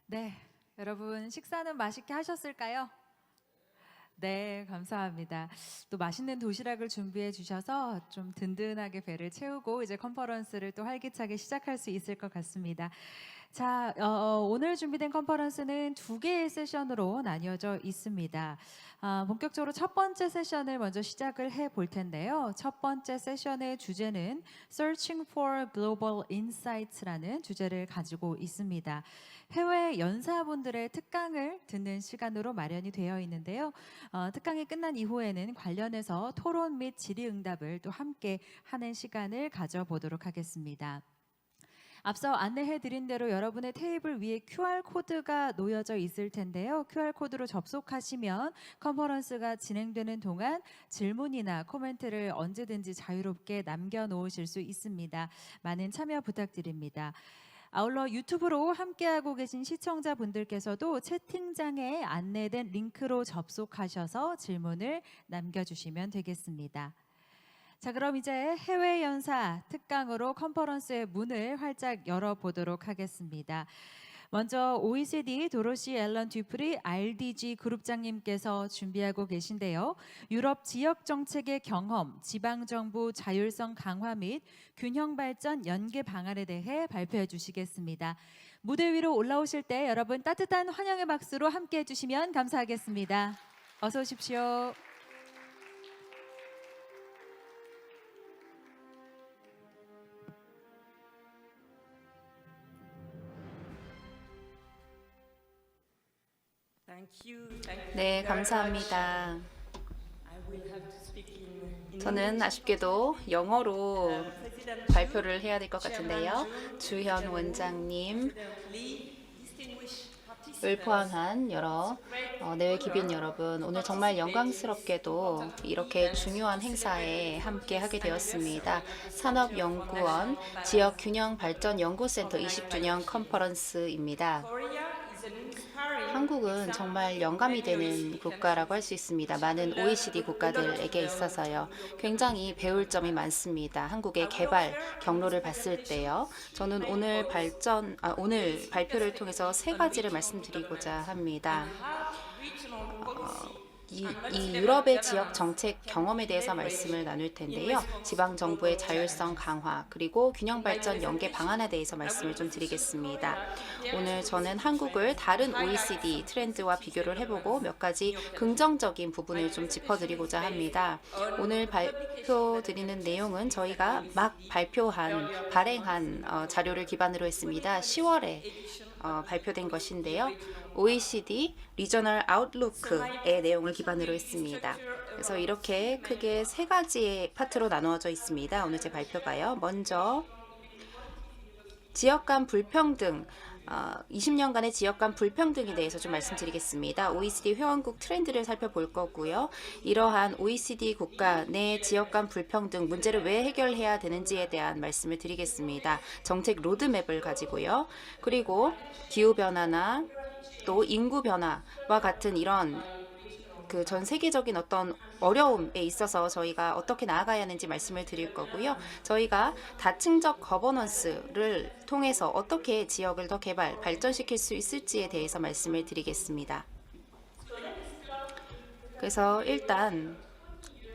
네, 여러분 식사는 맛있게 하셨을까요? 네, 감사합니다. 또 맛있는 도시락을 준비해 주셔서 좀 든든하게 배를 채우고 이제 컨퍼런스를 또 활기차게 시작할 수 있을 것 같습니다. 자, 오늘 준비된 컨퍼런스는 두 개의 세션으로 나뉘어져 있습니다. 본격적으로 첫 번째 세션을 먼저 시작을 해 볼 텐데요. 첫 번째 세션의 주제는 Searching for Global Insights라는 주제를 가지고 있습니다. 해외 연사분들의 특강을 듣는 시간으로 마련이 되어 있는데요. 특강이 끝난 이후에는 관련해서 토론 및 질의응답을 또 함께 하는 시간을 가져보도록 하겠습니다. 앞서 안내해 드린 대로 여러분의 테이블 위에 QR코드가 놓여져 있을 텐데요. QR코드로 접속하시면 컨퍼런스가 진행되는 동안 질문이나 코멘트를 언제든지 자유롭게 남겨놓으실 수 있습니다. 많은 참여 부탁드립니다. 아울러 유튜브로 함께하고 계신 시청자분들께서도 채팅장에 안내된 링크로 접속하셔서 질문을 남겨주시면 되겠습니다. 자, 그럼 이제 해외 연사 특강으로 컨퍼런스의 문을 활짝 열어보도록 하겠습니다. 먼저 OECD 도로시 앨런 듀프리 RDG 그룹장님께서 준비하고 계신데요. 유럽 지역 정책의 경험, 지방정부 자율성 강화 및 균형 발전 연계 방안에 대해 발표해 주시겠습니다. 무대 위로 올라오실 때 여러분 따뜻한 환영의 박수로 함께 해주시면 감사하겠습니다. 어서 오십시오. 네, 감사합니다. 저는 아쉽게도 영어로 발표를 해야 될 것 같은데요. 주현 원장님 을 포함한 여러 내외 기빈 여러분, 오늘 정말 영광스럽게도 이렇게 중요한 행사에 함께 하게 되었습니다. 산업연구원 지역균형발전연구센터 20주년 컨퍼런스입니다. 한국은 정말 영감이 되는 국가라고 할 수 있습니다. 많은 OECD 국가들에게 있어서요. 굉장히 배울 점이 많습니다. 한국의 개발 경로를 봤을 때요. 저는 오늘 발표를 통해서 세 가지를 말씀드리고자 합니다. 이 유럽의 지역 정책 경험에 대해서 말씀을 나눌 텐데요. 지방 정부의 자율성 강화 그리고 균형 발전 연계 방안에 대해서 말씀을 좀 드리겠습니다. 오늘 저는 한국을 다른 OECD 트렌드와 비교를 해보고 몇 가지 긍정적인 부분을 좀 짚어드리고자 합니다. 오늘 발표드리는 내용은 저희가 막 발행한 자료를 기반으로 했습니다. 10월에 발표된 것인데요. OECD 리저널 아웃룩의 내용을 기반으로 했습니다. 그래서 이렇게 크게 세 가지의 파트로 나누어져 있습니다. 오늘 제 발표가요. 먼저 지역 간 불평등, 20년간의 지역 간 불평등에 대해서 좀 말씀드리겠습니다. OECD 회원국 트렌드를 살펴볼 거고요. 이러한 OECD 국가 내 지역 간 불평등 문제를 왜 해결해야 되는지에 대한 말씀을 드리겠습니다. 정책 로드맵을 가지고요. 그리고 기후변화나 또 인구변화와 같은 이런 전 세계적인 어떤 어려움에 있어서 저희가 어떻게 나아가야 하는지 말씀을 드릴 거고요. 저희가 다층적 거버넌스를 통해서 어떻게 지역을 더 발전시킬 수 있을지에 대해서 말씀을 드리겠습니다. 그래서 일단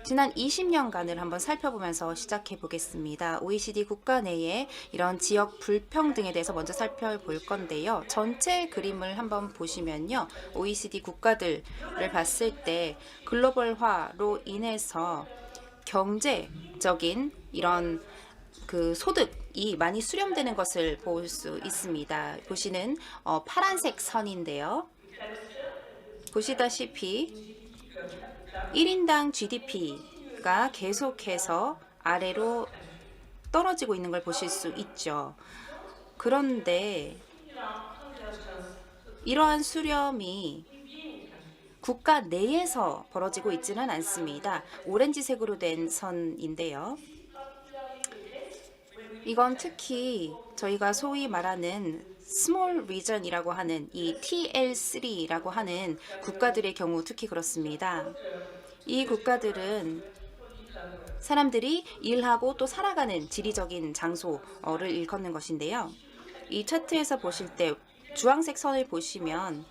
지난 20년간을 한번 살펴보면서 시작해 보겠습니다. OECD 국가 내에 이런 지역 불평등에 대해서 먼저 살펴볼 건데요. 전체 그림을 한번 보시면요. OECD 국가들을 봤을 때 글로벌화로 인해서 경제적인 이런 소득이 많이 수렴되는 것을 볼 수 있습니다. 보시는 파란색 선인데요. 보시다시피 1인당 GDP가 계속해서 아래로 떨어지고 있는 걸 보실 수 있죠. 그런데 이러한 수렴이 국가 내에서 벌어지고 있지는 않습니다. 오렌지색으로 된 선인데요. 이건 특히 저희가 소위 말하는 스몰 리전이라고 하는 이 TL3라고 하는 국가들의 경우 특히 그렇습니다. 이 국가들은 사람들이 일하고 또 살아가는 지리적인 장소를 일컫는 것인데요. 이 차트에서 보실 때 주황색 선을 보시면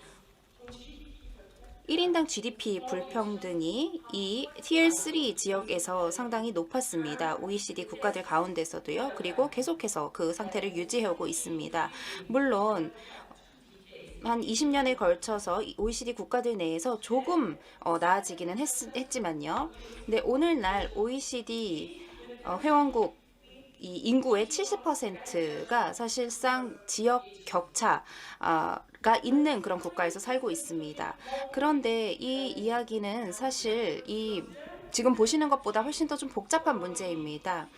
1인당 GDP 불평등이 이 Tier 3 지역에서 상당히 높았습니다. OECD 국가들 가운데서도요. 그리고 계속해서 그 상태를 유지해오고 있습니다. 물론 한 20년에 걸쳐서 OECD 국가들 내에서 조금 나아지기는 했지만요. 근데 오늘날 OECD 회원국 이 인구의 70%가 사실상 지역 격차가 있는 그런 국가에서 살고 있습니다. 그런데 이 이야기는 사실 이 지금 보시는 것보다 훨씬 더 좀 복잡한 문제입니다.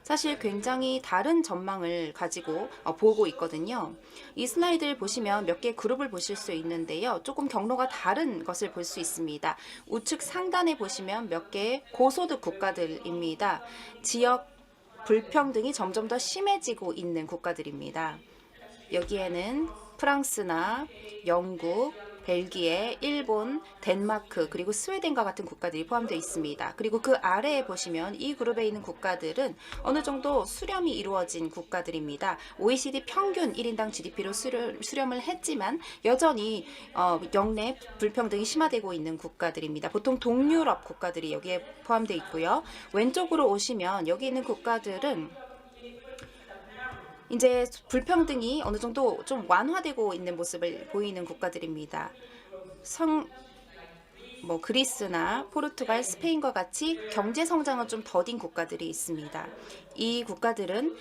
사실 굉장히 다른 전망을 가지고 보고 있거든요. 이 슬라이드를 보시면 몇 개의 그룹을 보실 수 있는데요. 조금 경로가 다른 것을 볼 수 있습니다. 우측 상단에 보시면 몇 개의 고소득 국가들입니다. 지역 불평등이 점점 더 심해지고 있는 국가들입니다. 여기에는 프랑스나 영국, 벨기에, 일본, 덴마크, 그리고 스웨덴과 같은 국가들이 포함되어 있습니다. 그리고 그 아래에 보시면 이 그룹에 있는 국가들은 어느 정도 수렴이 이루어진 국가들입니다. OECD 평균 1인당 GDP로 수렴을 했지만 여전히 영내 불평등이 심화되고 있는 국가들입니다. 보통 동유럽 국가들이 여기에 포함되어 있고요. 왼쪽으로 오시면 여기 있는 국가들은 이제 불평등이 어느 정도 좀 완화되고 있는 모습을 보이는 국가들입니다. 그리스나 포르투갈, 스페인과 같이 경제 성장은 좀 더딘 국가들이 있습니다. 이 국가들은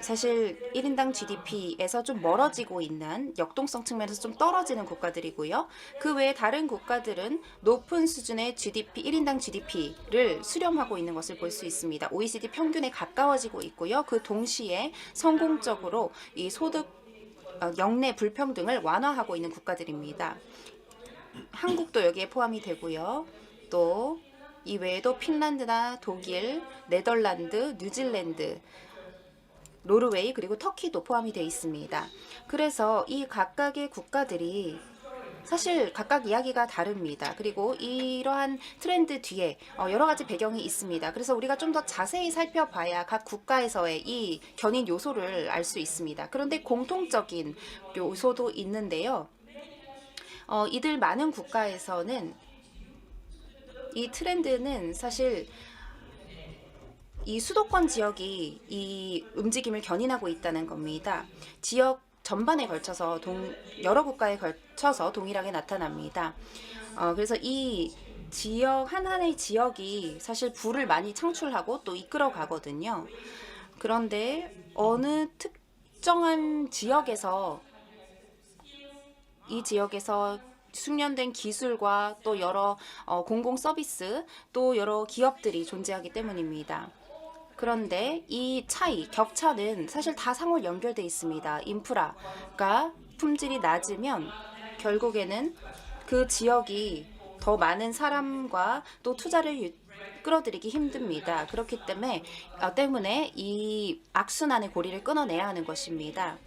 사실 1인당 GDP에서 좀 멀어지고 있는 역동성 측면에서 좀 떨어지는 국가들이고요. 그 외에 다른 국가들은 높은 수준의 GDP, 1인당 GDP를 수렴하고 있는 것을 볼 수 있습니다. OECD 평균에 가까워지고 있고요. 그 동시에 성공적으로 이 소득 영내 불평등을 완화하고 있는 국가들입니다. 한국도 여기에 포함이 되고요. 또 이외에도 핀란드나 독일, 네덜란드, 뉴질랜드, 노르웨이 그리고 터키도 포함이 되어 있습니다. 그래서 이 각각의 국가들이 사실 각각 이야기가 다릅니다. 그리고 이러한 트렌드 뒤에 여러 가지 배경이 있습니다. 그래서 우리가 좀 더 자세히 살펴봐야 각 국가에서의 이 견인 요소를 알 수 있습니다. 그런데 공통적인 요소도 있는데요. 이들 많은 국가에서는 이 트렌드는 사실 이 수도권 지역이 이 움직임을 견인하고 있다는 겁니다. 지역 전반에 걸쳐서 여러 국가에 걸쳐서 동일하게 나타납니다. 그래서 이 지역 하나의 지역이 사실 부를 많이 창출하고 또 이끌어 가거든요. 그런데 어느 특정한 지역에서 이 지역에서 숙련된 기술과 또 여러 공공 서비스 또 여러 기업들이 존재하기 때문입니다. 그런데 이 차이, 격차는 사실 다 상호 연결돼 있습니다. 인프라가 품질이 낮으면 결국에는 그 지역이 더 많은 사람과 또 투자를 끌어들이기 힘듭니다. 그렇기 때문에 이 악순환의 고리를 끊어내야 하는 것입니다.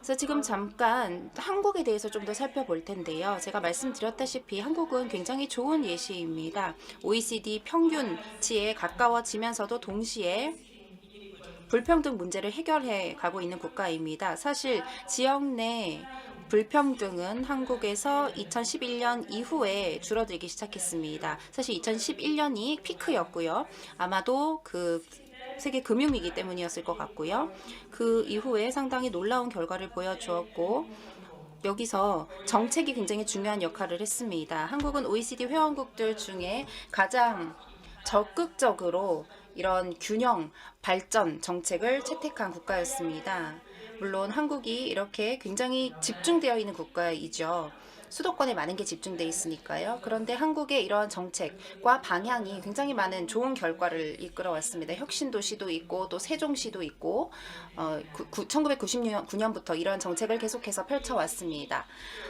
그래서 지금 잠깐 한국에 대해서 좀 더 살펴볼 텐데요. 제가 말씀드렸다시피 한국은 굉장히 좋은 예시입니다. OECD 평균치에 가까워지면서도 동시에 불평등 문제를 해결해 가고 있는 국가입니다. 사실 지역 내 불평등은 한국에서 2011년 이후에 줄어들기 시작했습니다. 사실 2011년이 피크였고요. 아마도 그 세계 금융위기 때문이었을 것 같고요. 그 이후에 상당히 놀라운 결과를 보여주었고 여기서 정책이 굉장히 중요한 역할을 했습니다. 한국은 OECD 회원국들 중에 가장 적극적으로 이런 균형 발전 정책을 채택한 국가였습니다. 물론 한국이 이렇게 굉장히 집중되어 있는 국가이죠. 수도권에 많은 게 집중되어 있으니까요. 그런데 한국의 이러한 정책과 방향이 굉장히 많은 좋은 결과를 이끌어왔습니다. 혁신도시도 있고 또 세종시도 있고 1999년부터 이러한 정책을 계속해서 펼쳐왔습니다.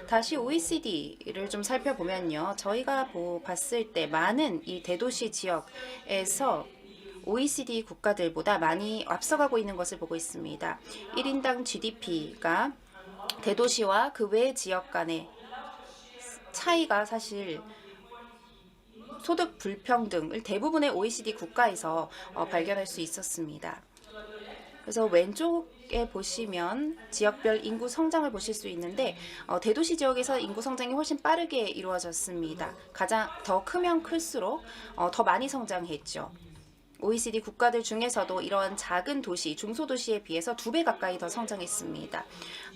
다시 OECD를 좀 살펴보면요. 저희가 봤을 때 많은 이 대도시 지역에서 OECD 국가들보다 많이 앞서가고 있는 것을 보고 있습니다. 1인당 GDP가 대도시와 그 외 지역 간의 차이가 사실 소득 불평등을 대부분의 OECD 국가에서 발견할 수 있었습니다. 그래서 왼쪽에 보시면 지역별 인구 성장을 보실 수 있는데 대도시 지역에서 인구 성장이 훨씬 빠르게 이루어졌습니다. 가장 더 크면 클수록 더 많이 성장했죠. OECD 국가들 중에서도 이런 작은 도시, 중소도시에 비해서 2배 가까이 더 성장했습니다.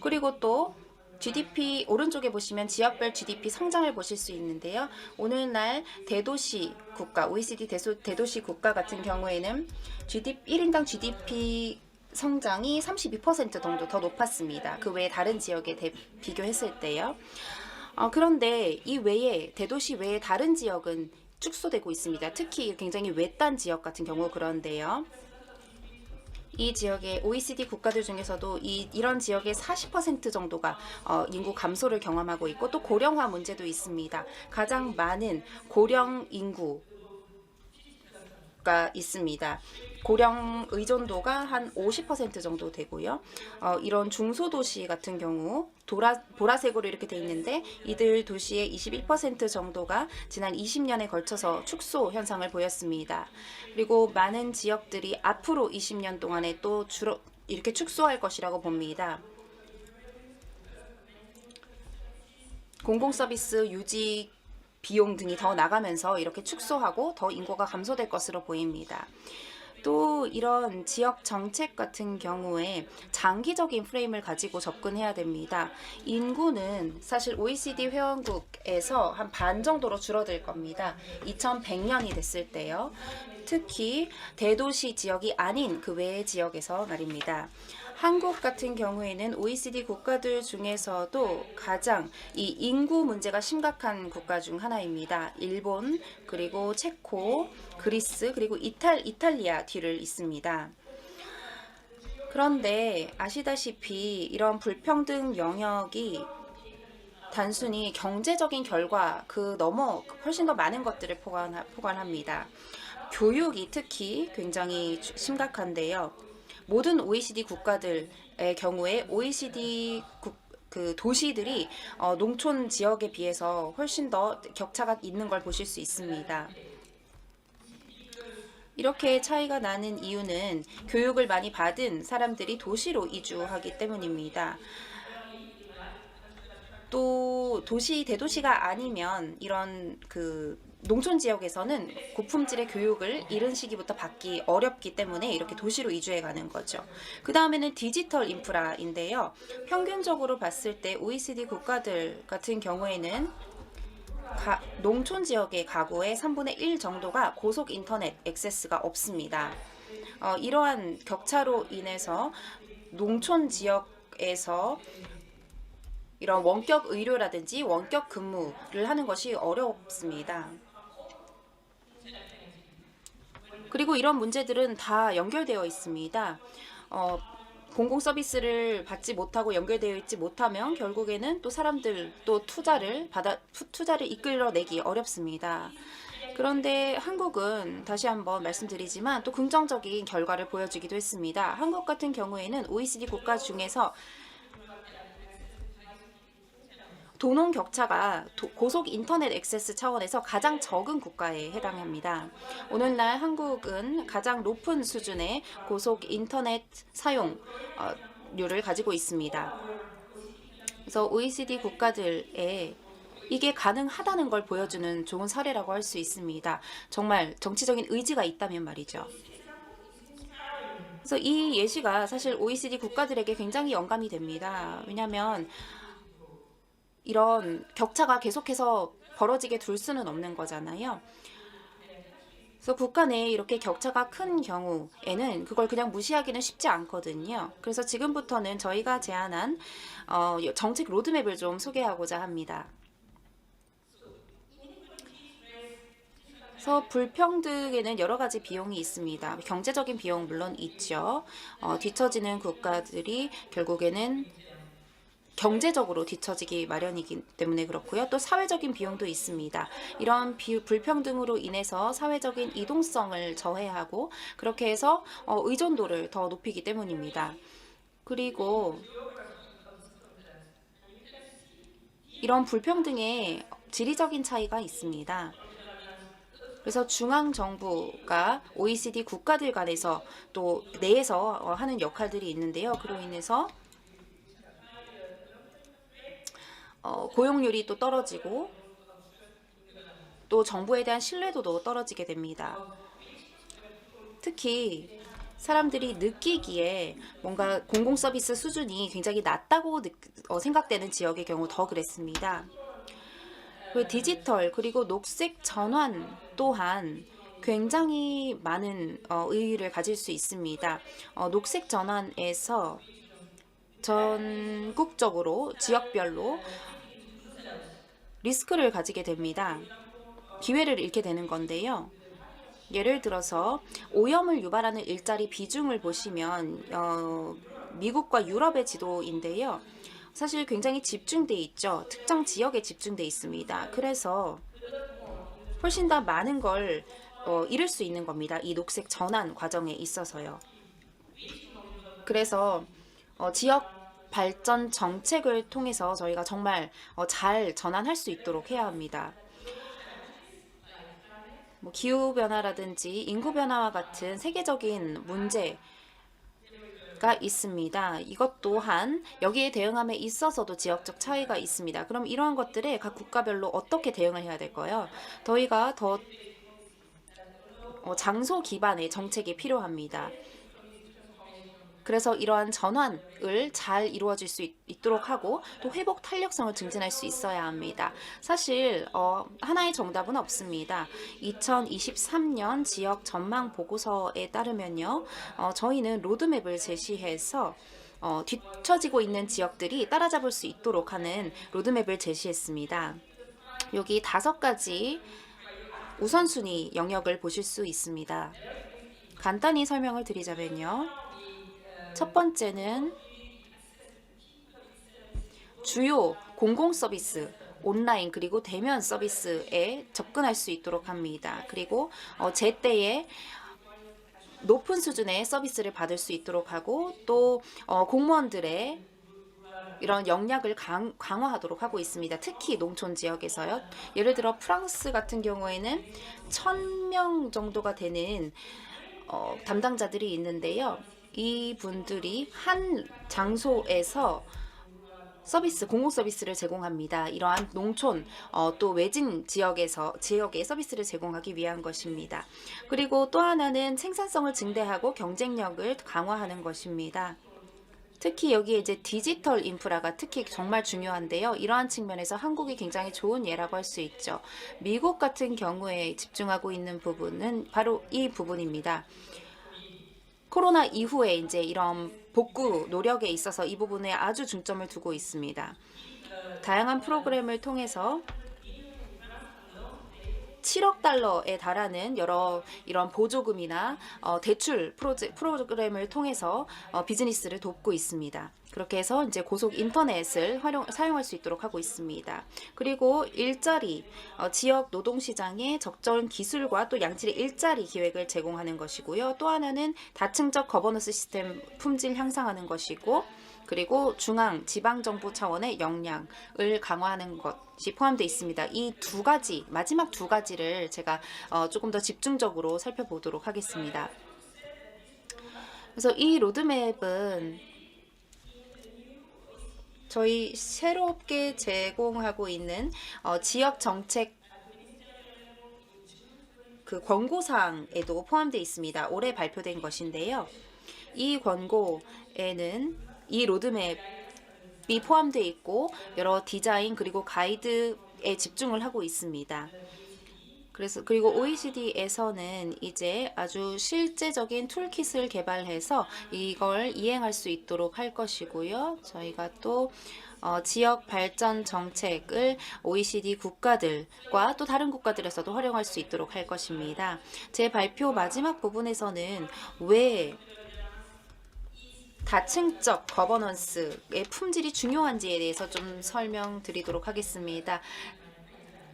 그리고 또 GDP 오른쪽에 보시면 지역별 GDP 성장을 보실 수 있는데요. 오늘날 대도시 국가, OECD 대도시 국가 같은 경우에는 1인당 GDP 성장이 32% 정도 더 높았습니다. 그 외에 다른 지역에 비교했을 때요. 그런데 이 외에 대도시 외에 다른 지역은 축소되고 있습니다. 특히 굉장히 외딴 지역 같은 경우 그런데요. 이 지역의 OECD 국가들 중에서도 이런 지역의 40% 정도가 인구 감소를 경험하고 있고 또 고령화 문제도 있습니다. 가장 많은 고령 인구가 있습니다. 고령 의존도가 한 50% 정도 되고요. 이런 중소도시 같은 경우 보라색으로 이렇게 돼 있는데 이들 도시의 21% 정도가 지난 20년에 걸쳐서 축소 현상을 보였습니다. 그리고 많은 지역들이 앞으로 20년 동안에 또 주로 이렇게 축소할 것이라고 봅니다. 공공서비스 유지 비용 등이 더 나가면서 이렇게 축소하고 더 인구가 감소될 것으로 보입니다. 또 이런 지역 정책 같은 경우에 장기적인 프레임을 가지고 접근해야 됩니다. 인구는 사실 OECD 회원국에서 한 반 정도로 줄어들 겁니다. 2100년이 됐을 때요. 특히 대도시 지역이 아닌 그 외의 지역에서 말입니다. 한국 같은 경우에는 OECD 국가들 중에서도 가장 이 인구 문제가 심각한 국가 중 하나입니다. 일본, 그리고 체코, 그리스, 그리고 이탈리아 뒤를 잇습니다. 그런데 아시다시피 이런 불평등 영역이 단순히 경제적인 결과 그 너머 훨씬 더 많은 것들을 포괄합니다. 교육이 특히 굉장히 심각한데요. 모든 OECD 국가들의 경우에 OECD 그 도시들이 농촌 지역에 비해서 훨씬 더 격차가 있는 걸 보실 수 있습니다. 이렇게 차이가 나는 이유는 교육을 많이 받은 사람들이 도시로 이주하기 때문입니다. 또 대도시가 아니면 이런 농촌 지역에서는 고품질의 교육을 이른 시기부터 받기 어렵기 때문에 이렇게 도시로 이주해 가는 거죠. 그 다음에는 디지털 인프라인데요. 평균적으로 봤을 때 OECD 국가들 같은 경우에는 농촌 지역의 가구의 3분의 1 정도가 고속 인터넷 액세스가 없습니다. 이러한 격차로 인해서 농촌 지역에서 이런 원격 의료라든지 원격 근무를 하는 것이 어렵습니다. 그리고 이런 문제들은 다 연결되어 있습니다. 공공 서비스를 받지 못하고 연결되어 있지 못하면 결국에는 또 사람들 또 투자를 이끌어내기 어렵습니다. 그런데 한국은 다시 한번 말씀드리지만 또 긍정적인 결과를 보여주기도 했습니다. 한국 같은 경우에는 OECD 국가 중에서 도농 격차가 고속 인터넷 액세스 차원에서 가장 적은 국가에 해당합니다. 오늘날 한국은 가장 높은 수준의 고속 인터넷 사용률을 가지고 있습니다. 그래서 OECD 국가들에 이게 가능하다는 걸 보여주는 좋은 사례라고 할 수 있습니다. 정말 정치적인 의지가 있다면 말이죠. 그래서 이 예시가 사실 OECD 국가들에게 굉장히 영감이 됩니다. 왜냐하면 이런 격차가 계속해서 벌어지게 둘 수는 없는 거잖아요. 그래서 국가 내에 이렇게 격차가 큰 경우에는 그걸 그냥 무시하기는 쉽지 않거든요. 그래서 지금부터는 저희가 제안한 정책 로드맵을 좀 소개하고자 합니다. 그래서 불평등에는 여러 가지 비용이 있습니다. 경제적인 비용 물론 있죠. 뒤처지는 국가들이 결국에는 경제적으로 뒤처지기 마련이기 때문에 그렇고요. 또 사회적인 비용도 있습니다. 이런 불평등으로 인해서 사회적인 이동성을 저해하고 그렇게 해서 의존도를 더 높이기 때문입니다. 그리고 이런 불평등의 지리적인 차이가 있습니다. 그래서 중앙 정부가 OECD 국가들 간에서 또 내에서 하는 역할들이 있는데요. 그로 인해서 고용률이 또 떨어지고 또 정부에 대한 신뢰도도 떨어지게 됩니다. 특히 사람들이 느끼기에 뭔가 공공 서비스 수준이 굉장히 낮다고 생각되는 지역의 경우 더 그랬습니다. 디지털 그리고 녹색 전환 또한 굉장히 많은 의의를 가질 수 있습니다. 녹색 전환에서 전국적으로 지역별로 리스크를 가지게 됩니다. 기회를 잃게 되는 건데요. 예를 들어서 오염을 유발하는 일자리 비중을 보시면 미국과 유럽의 지도인데요. 사실 굉장히 집중돼 있죠. 특정 지역에 집중돼 있습니다. 그래서 훨씬 더 많은 걸 잃을 수 있는 겁니다. 이 녹색 전환 과정에 있어서요. 그래서 지역 발전 정책을 통해서 저희가 정말 잘 전환할 수 있도록 해야 합니다. 기후변화라든지 인구변화와 같은 세계적인 문제가 있습니다. 이것 또한 여기에 대응함에 있어서도 지역적 차이가 있습니다. 그럼 이러한 것들에 각 국가별로 어떻게 대응을 해야 될까요? 저희가 더 장소 기반의 정책이 필요합니다. 그래서 이러한 전환을 잘 이루어질 수 있도록 하고 또 회복 탄력성을 증진할 수 있어야 합니다. 사실 하나의 정답은 없습니다. 2023년 지역 전망 보고서에 따르면요. 저희는 로드맵을 제시해서 뒤처지고 있는 지역들이 따라잡을 수 있도록 하는 로드맵을 제시했습니다. 여기 5가지 우선순위 영역을 보실 수 있습니다. 간단히 설명을 드리자면요. 첫 번째는 주요 공공 서비스, 온라인 그리고 대면 서비스에 접근할 수 있도록 합니다. 그리고 제때에 높은 수준의 서비스를 받을 수 있도록 하고 또 공무원들의 이런 역량을 강화하도록 하고 있습니다. 특히 농촌 지역에서요. 예를 들어 프랑스 같은 경우에는 1000명 정도가 되는 담당자들이 있는데요. 이 분들이 한 장소에서 공공 서비스를 제공합니다. 이러한 농촌 또 외진 지역에 서비스를 제공하기 위한 것입니다. 그리고 또 하나는 생산성을 증대하고 경쟁력을 강화하는 것입니다. 특히 여기에 이제 디지털 인프라가 특히 정말 중요한데요. 이러한 측면에서 한국이 굉장히 좋은 예라고 할 수 있죠. 미국 같은 경우에 집중하고 있는 부분은 바로 이 부분입니다. 코로나 이후에 이제 이런 복구 노력에 있어서 이 부분에 아주 중점을 두고 있습니다. 다양한 프로그램을 통해서 7억 달러에 달하는 여러 이런 보조금이나 대출 프로그램을 통해서 비즈니스를 돕고 있습니다. 그렇게 해서 이제 고속 인터넷을 사용할 수 있도록 하고 있습니다. 그리고 일자리, 지역 노동시장에 적절한 기술과 또 양질의 일자리 기획을 제공하는 것이고요. 또 하나는 다층적 거버넌스 시스템 품질 향상하는 것이고 그리고 중앙, 지방정부 차원의 역량을 강화하는 것이 포함되어 있습니다. 이 두 가지, 마지막 2가지를 제가 조금 더 집중적으로 살펴보도록 하겠습니다. 그래서 이 로드맵은 저희 새롭게 제공하고 있는 지역 정책 그 권고사항에도 포함되어 있습니다. 올해 발표된 것인데요. 이 권고에는 이 로드맵이 포함되어 있고 여러 디자인 그리고 가이드에 집중을 하고 있습니다. 그리고 OECD에서는 이제 아주 실제적인 툴킷을 개발해서 이걸 이행할 수 있도록 할 것이고요. 저희가 또 지역 발전 정책을 OECD 국가들과 또 다른 국가들에서도 활용할 수 있도록 할 것입니다. 제 발표 마지막 부분에서는 왜 다층적 거버넌스의 품질이 중요한지에 대해서 좀 설명드리도록 하겠습니다.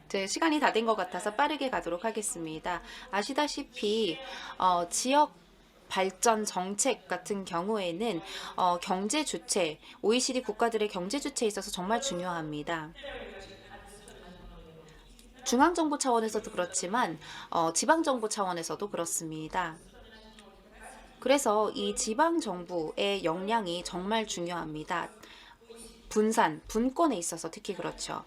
제 시간이 다 된 것 같아서 빠르게 가도록 하겠습니다. 아시다시피 지역 발전 정책 같은 경우에는 경제 주체, OECD 국가들의 경제 주체에 있어서 정말 중요합니다. 중앙정부 차원에서도 그렇지만 지방정부 차원에서도 그렇습니다. 그래서 이 지방정부의 역량이 정말 중요합니다. 분산, 분권에 있어서 특히 그렇죠.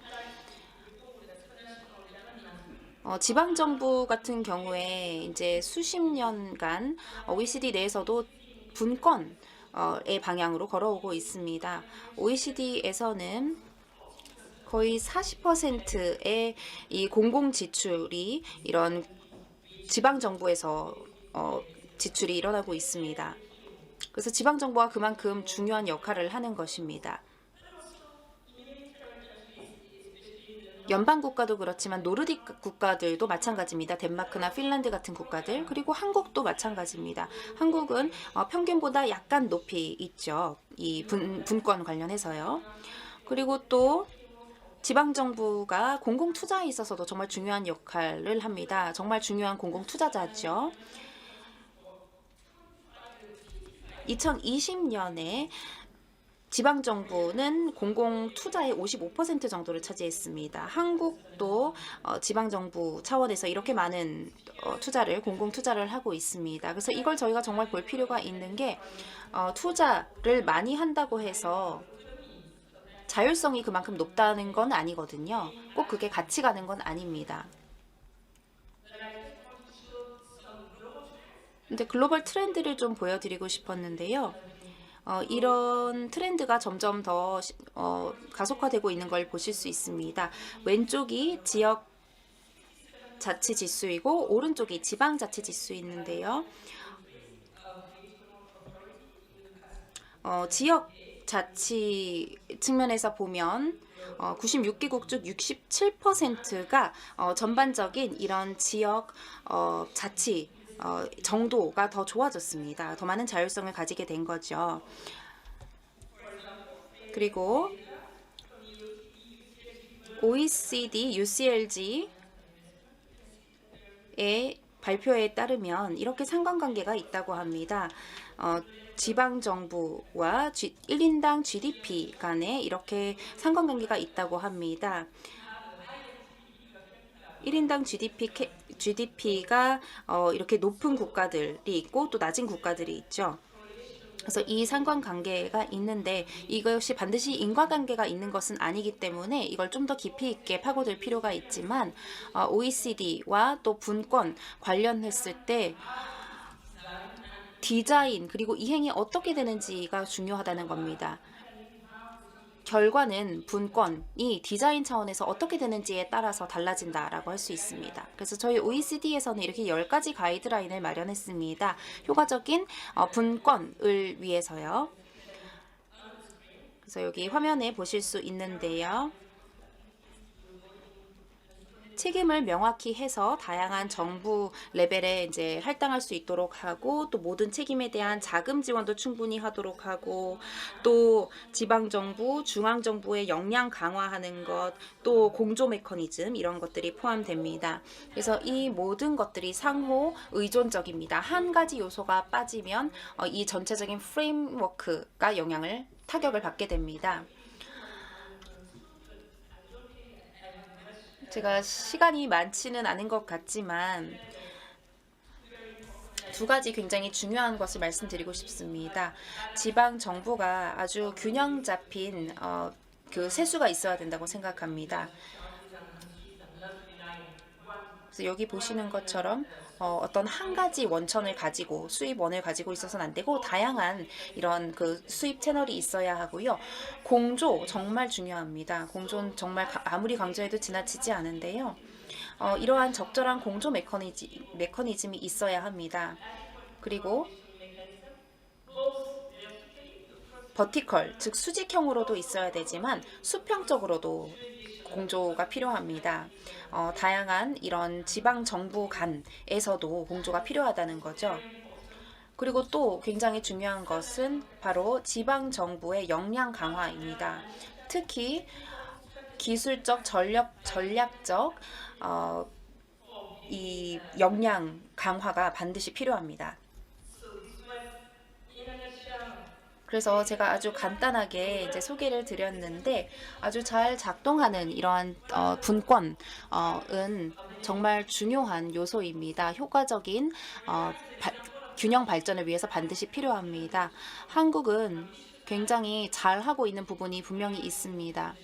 지방정부 같은 경우에 이제 수십 년간 OECD 내에서도 분권의 방향으로 걸어오고 있습니다. OECD에서는 거의 40%의 이 공공 지출이 이런 지방 정부에서 지출이 일어나고 있습니다. 그래서 지방 정부가 그만큼 중요한 역할을 하는 것입니다. 연방 국가도 그렇지만 노르딕 국가들도 마찬가지입니다. 덴마크나 핀란드 같은 국가들, 그리고 한국도 마찬가지입니다. 한국은 평균보다 약간 높이 있죠. 이 분권 관련해서요. 그리고 또 지방정부가 공공투자에 있어서도 정말 중요한 역할을 합니다. 정말 중요한 공공투자자죠. 2020년에 지방정부는 공공투자의 55% 정도를 차지했습니다. 한국도 지방정부 차원에서 이렇게 많은 공공투자를 하고 있습니다. 그래서 이걸 저희가 정말 볼 필요가 있는 게 투자를 많이 한다고 해서 자율성이 그만큼 높다는 건 아니거든요. 꼭 그게 같이 가는 건 아닙니다. 근데 글로벌 트렌드를 좀 보여드리고 싶었는데요. 이런 트렌드가 점점 더 가속화되고 있는 걸 보실 수 있습니다. 왼쪽이 지역 자치 지수이고 오른쪽이 지방 자치 지수 있는데요. 지역 자치 측면에서 보면 96개국 중 67%가 전반적인 이런 지역 자치 정도가 더 좋아졌습니다. 더 많은 자율성을 가지게 된 거죠. 그리고 OECD, UCLG의 발표에 따르면 이렇게 상관관계가 있다고 합니다. 지방정부와 1인당 GDP 간에 이렇게 상관관계가 있다고 합니다. 1인당 GDP가 이렇게 높은 국가들이 있고 또 낮은 국가들이 있죠. 그래서 이 상관관계가 있는데 이것이 반드시 인과관계가 있는 것은 아니기 때문에 이걸 좀 더 깊이 있게 파고들 필요가 있지만 OECD와 또 분권 관련했을 때 디자인 그리고 이행이 어떻게 되는지가 중요하다는 겁니다. 결과는 분권이 디자인 차원에서 어떻게 되는지에 따라서 달라진다라고 할 수 있습니다. 그래서 저희 OECD에서는 이렇게 10가지 가이드라인을 마련했습니다. 효과적인 분권을 위해서요. 그래서 여기 화면에 보실 수 있는데요. 책임을 명확히 해서 다양한 정부 레벨에 이제 할당할 수 있도록 하고 또 모든 책임에 대한 자금 지원도 충분히 하도록 하고 또 지방 정부, 중앙 정부의 역량 강화하는 것, 또 공조 메커니즘 이런 것들이 포함됩니다. 그래서 이 모든 것들이 상호 의존적입니다. 한 가지 요소가 빠지면 이 전체적인 프레임워크가 타격을 받게 됩니다. 제가 시간이 많지는 않은 것 같지만 두 가지 굉장히 중요한 것을 말씀드리고 싶습니다. 지방 정부가 아주 균형 잡힌 그 세수가 있어야 된다고 생각합니다. 그래서 여기 보시는 것처럼 어떤 한 가지 원천을 가지고 수입원을 가지고 있어서는 안 되고 다양한 이런 그 수입 채널이 있어야 하고요. 공조 정말 중요합니다. 공조는 정말 아무리 강조해도 지나치지 않은데요. 이러한 적절한 공조 메커니즘이 있어야 합니다. 그리고 버티컬, 즉 수직형으로도 있어야 되지만 수평적으로도 공조가 필요합니다. 다양한 이런 지방 정부 간에서도 공조가 필요하다는 거죠. 그리고 또 굉장히 중요한 것은 바로 지방 정부의 역량 강화입니다. 특히 기술적, 전략적 이 역량 강화가 반드시 필요합니다. 그래서 제가 아주 간단하게 이제 소개를 드렸는데 아주 잘 작동하는 이러한 분권은 정말 중요한 요소입니다. 효과적인 균형 발전을 위해서 반드시 필요합니다. 한국은 굉장히 잘 하고 있는 부분이 분명히 있습니다.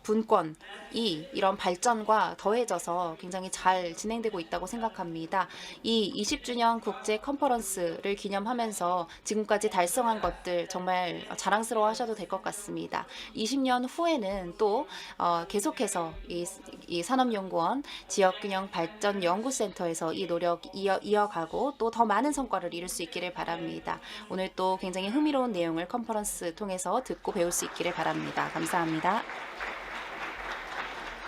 분권이 이런 발전과 더해져서 굉장히 잘 진행되고 있다고 생각합니다. 이 20주년 국제 컨퍼런스를 기념하면서 지금까지 달성한 것들 정말 자랑스러워 하셔도 될 것 같습니다. 20년 후에는 또 계속해서 이 산업연구원 지역균형발전연구센터에서 이 노력 이어가고 또 더 많은 성과를 이룰 수 있기를 바랍니다. 오늘 또 굉장히 흥미로운 내용을 컨퍼런스 통해서 듣고 배울 수 있기를 바랍니다. 감사합니다.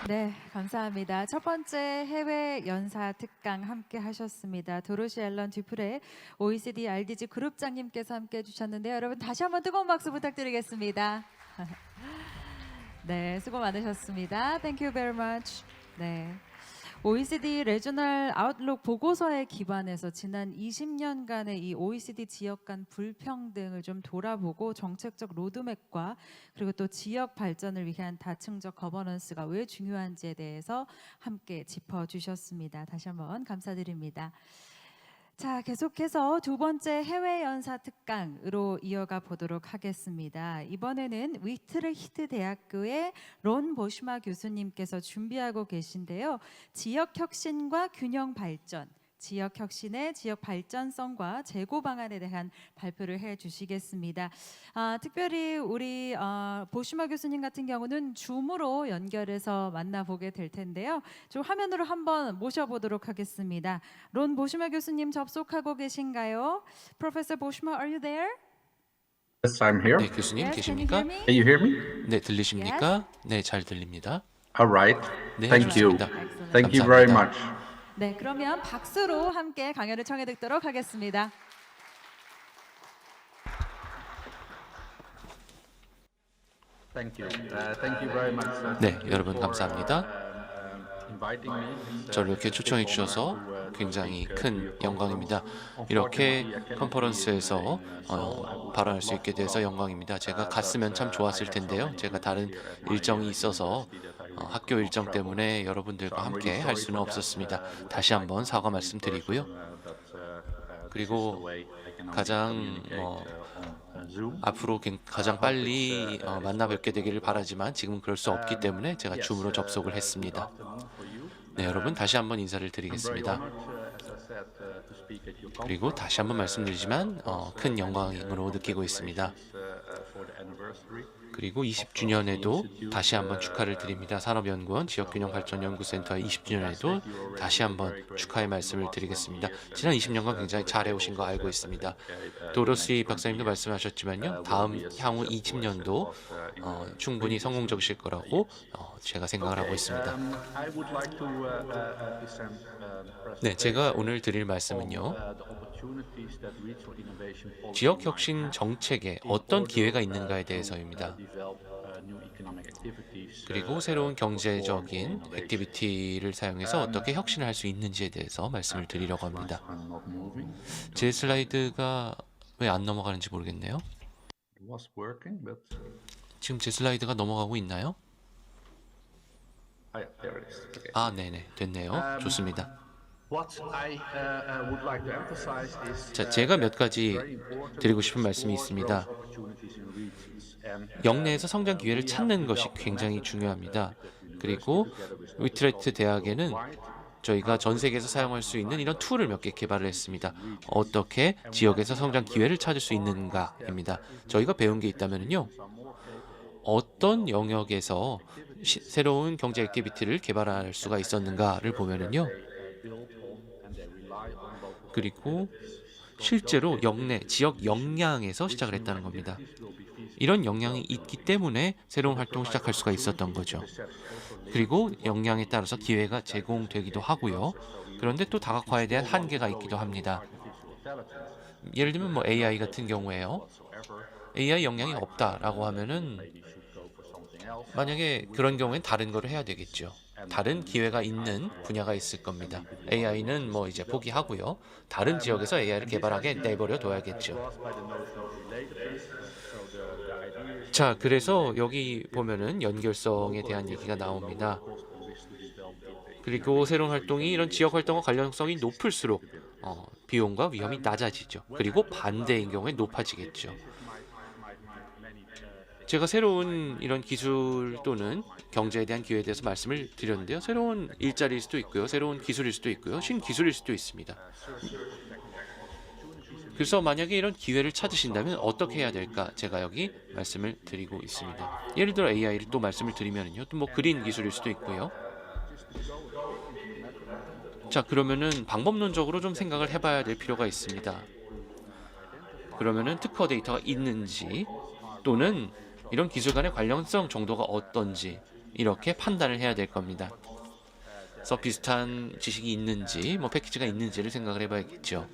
네, 감사합니다. 첫 번째 해외 연사 특강 함께 하셨습니다. 도로시 앨런 듀프레 OECD RDG 그룹장님께서 함께 해주셨는데요. 여러분 다시 한번 뜨거운 박수 부탁드리겠습니다. 네, 수고 많으셨습니다. Thank you very much. 네. OECD 레저널 아웃룩 보고서에 기반해서 지난 20년간의 이 OECD 지역 간 불평등을 좀 돌아보고 정책적 로드맵과 그리고 또 지역 발전을 위한 다층적 거버넌스가 왜 중요한지에 대해서 함께 짚어주셨습니다. 다시 한번 감사드립니다. 자, 계속해서 두 번째 해외 연사 특강으로 이어가 보도록 하겠습니다. 이번에는 위트르히트 대학교의 론 보슈마 교수님께서 준비하고 계신데요. 지역 혁신과 균형 발전, 지역 혁신의 지역 발전성과 재고 방안에 대한 발표를 해주시겠습니다. 특별히 우리 보슈마 교수님 같은 경우는 줌으로 연결해서 만나보게 될 텐데요. 좀 화면으로 한번 모셔보도록 하겠습니다. 론 보슈마 교수님 접속하고 계신가요? Professor Boschma, are you there? Yes, I'm here. 네, 교수님 Yes, can you 계십니까? hear me? Can you hear me? 네, 들리십니까? 네, 잘 들립니다. All right. 네, Thank you. 좋습니다. Excellent. Thank you very 감사합니다. much. 네, 그러면 박수로 함께 강연을 청해 듣도록 하겠습니다. Thank you. Thank you very much. 네, 여러분 감사합니다. Inviting me. 저를 이렇게 초청해 주셔서 굉장히 큰 영광입니다. 이렇게 컨퍼런스에서 발언할 수 있게 돼서 영광입니다. 제가 갔으면 참 좋았을 텐데요. 제가 다른 일정이 있어서 학교 일정 때문에 여러분들과 함께 할 수는 없었습니다. 다시 한번 사과 말씀드리고요. 그리고 가장 앞으로 가장 빨리 만나 뵙게 되기를 바라지만 지금 그럴 수 없기 때문에 제가 줌으로 접속을 했습니다. 네, 여러분 다시 한번 인사를 드리겠습니다. 그리고 다시 한번 말씀드리지만 큰 영광으로 느끼고 있습니다. 그리고 20주년에도 다시 한번 축하를 드립니다. 산업연구원 지역균형발전연구센터의 20주년에도 다시 한번 축하의 말씀을 드리겠습니다. 지난 20년간 굉장히 잘해오신 거 알고 있습니다. 도로시 박사님도 말씀하셨지만요. 다음 향후 20년도 충분히 성공적이실 거라고 제가 생각을 하고 있습니다. 네, 제가 오늘 드릴 말씀은요. 지역혁신 정책에 어떤 기회가 있는가에 대해서입니다. 그리고 새로운 경제적인 액티비티를 사용해서 어떻게 혁신을 할 수 있는지에 대해서 말씀을 드리려고 합니다. 제 슬라이드가 왜 안 넘어가는지 모르겠네요. 지금 제 슬라이드가 넘어가고 있나요? 아, 네네, 됐네요. 좋습니다. 자, 제가 몇 가지 드리고 싶은 말씀이 있습니다. 영내에서 성장 기회를 찾는 것이 굉장히 중요합니다. 그리고 위트레히트 대학에는 저희가 전 세계에서 사용할 수 있는 이런 툴을 몇 개 개발을 했습니다. 어떻게 지역에서 성장 기회를 찾을 수 있는가입니다. 저희가 배운 게 있다면요. 어떤 영역에서 새로운 경제 액티비티를 개발할 수가 있었는가를 보면은요. 그리고 실제로 영내, 지역 역량에서 시작을 했다는 겁니다. 이런 역량이 있기 때문에 새로운 활동을 시작할 수가 있었던 거죠. 그리고 역량에 따라서 기회가 제공되기도 하고요. 그런데 또 다각화에 대한 한계가 있기도 합니다. 예를 들면 뭐 AI 같은 경우에요. AI 역량이 없다라고 하면은 만약에 그런 경우엔 다른 거를 해야 되겠죠. 다른 기회가 있는 분야가 있을 겁니다. AI는 뭐 이제 포기하고요. 다른 지역에서 AI를 개발하게 내버려 둬야겠죠. 자, 그래서 여기 보면은 연결성에 대한 얘기가 나옵니다. 그리고 새로운 활동이 이런 지역 활동과 관련성이 높을수록 비용과 위험이 낮아지죠. 그리고 반대인 경우에 높아지겠죠. 제가 새로운 이런 기술 또는 경제에 대한 기회에 대해서 말씀을 드렸는데요. 새로운 일자리일 수도 있고요. 새로운 기술일 수도 있고요. 신기술일 수도 있습니다. 그래서 만약에 이런 기회를 찾으신다면 어떻게 해야 될까? 제가 여기 말씀을 드리고 있습니다. 예를 들어 AI를 또 말씀을 드리면요. 또 뭐 그린 기술일 수도 있고요. 자, 그러면은 방법론적으로 좀 생각을 해봐야 될 필요가 있습니다. 그러면은 특허 데이터가 있는지 또는 이런 기술 간의 관련성 정도가 어떤지 이렇게 판단을 해야 될 겁니다. 그래서 비슷한 지식이 있는지 뭐 패키지가 있는지를 생각을 해봐야겠죠.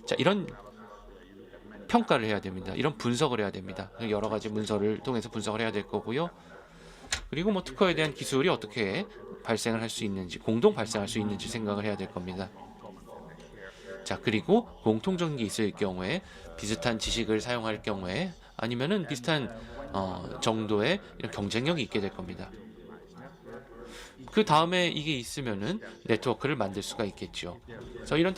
자, 이런 평가를 해야 됩니다. 이런 분석을 해야 됩니다. 여러 가지 문서를 통해서 분석을 해야 될 거고요. 그리고 뭐 특허에 대한 기술이 어떻게 발생을 할 수 있는지, 공동 발생할 수 있는지 생각을 해야 될 겁니다. 자, 그리고 공통적인 게 있을 경우에 비슷한 지식을 사용할 경우에 아니면은 비슷한 정도의 이런 경쟁력이 있게 될 겁니다. 그 다음에 이게 있으면은 네트워크를 만들 수가 있겠죠. 그래서 이런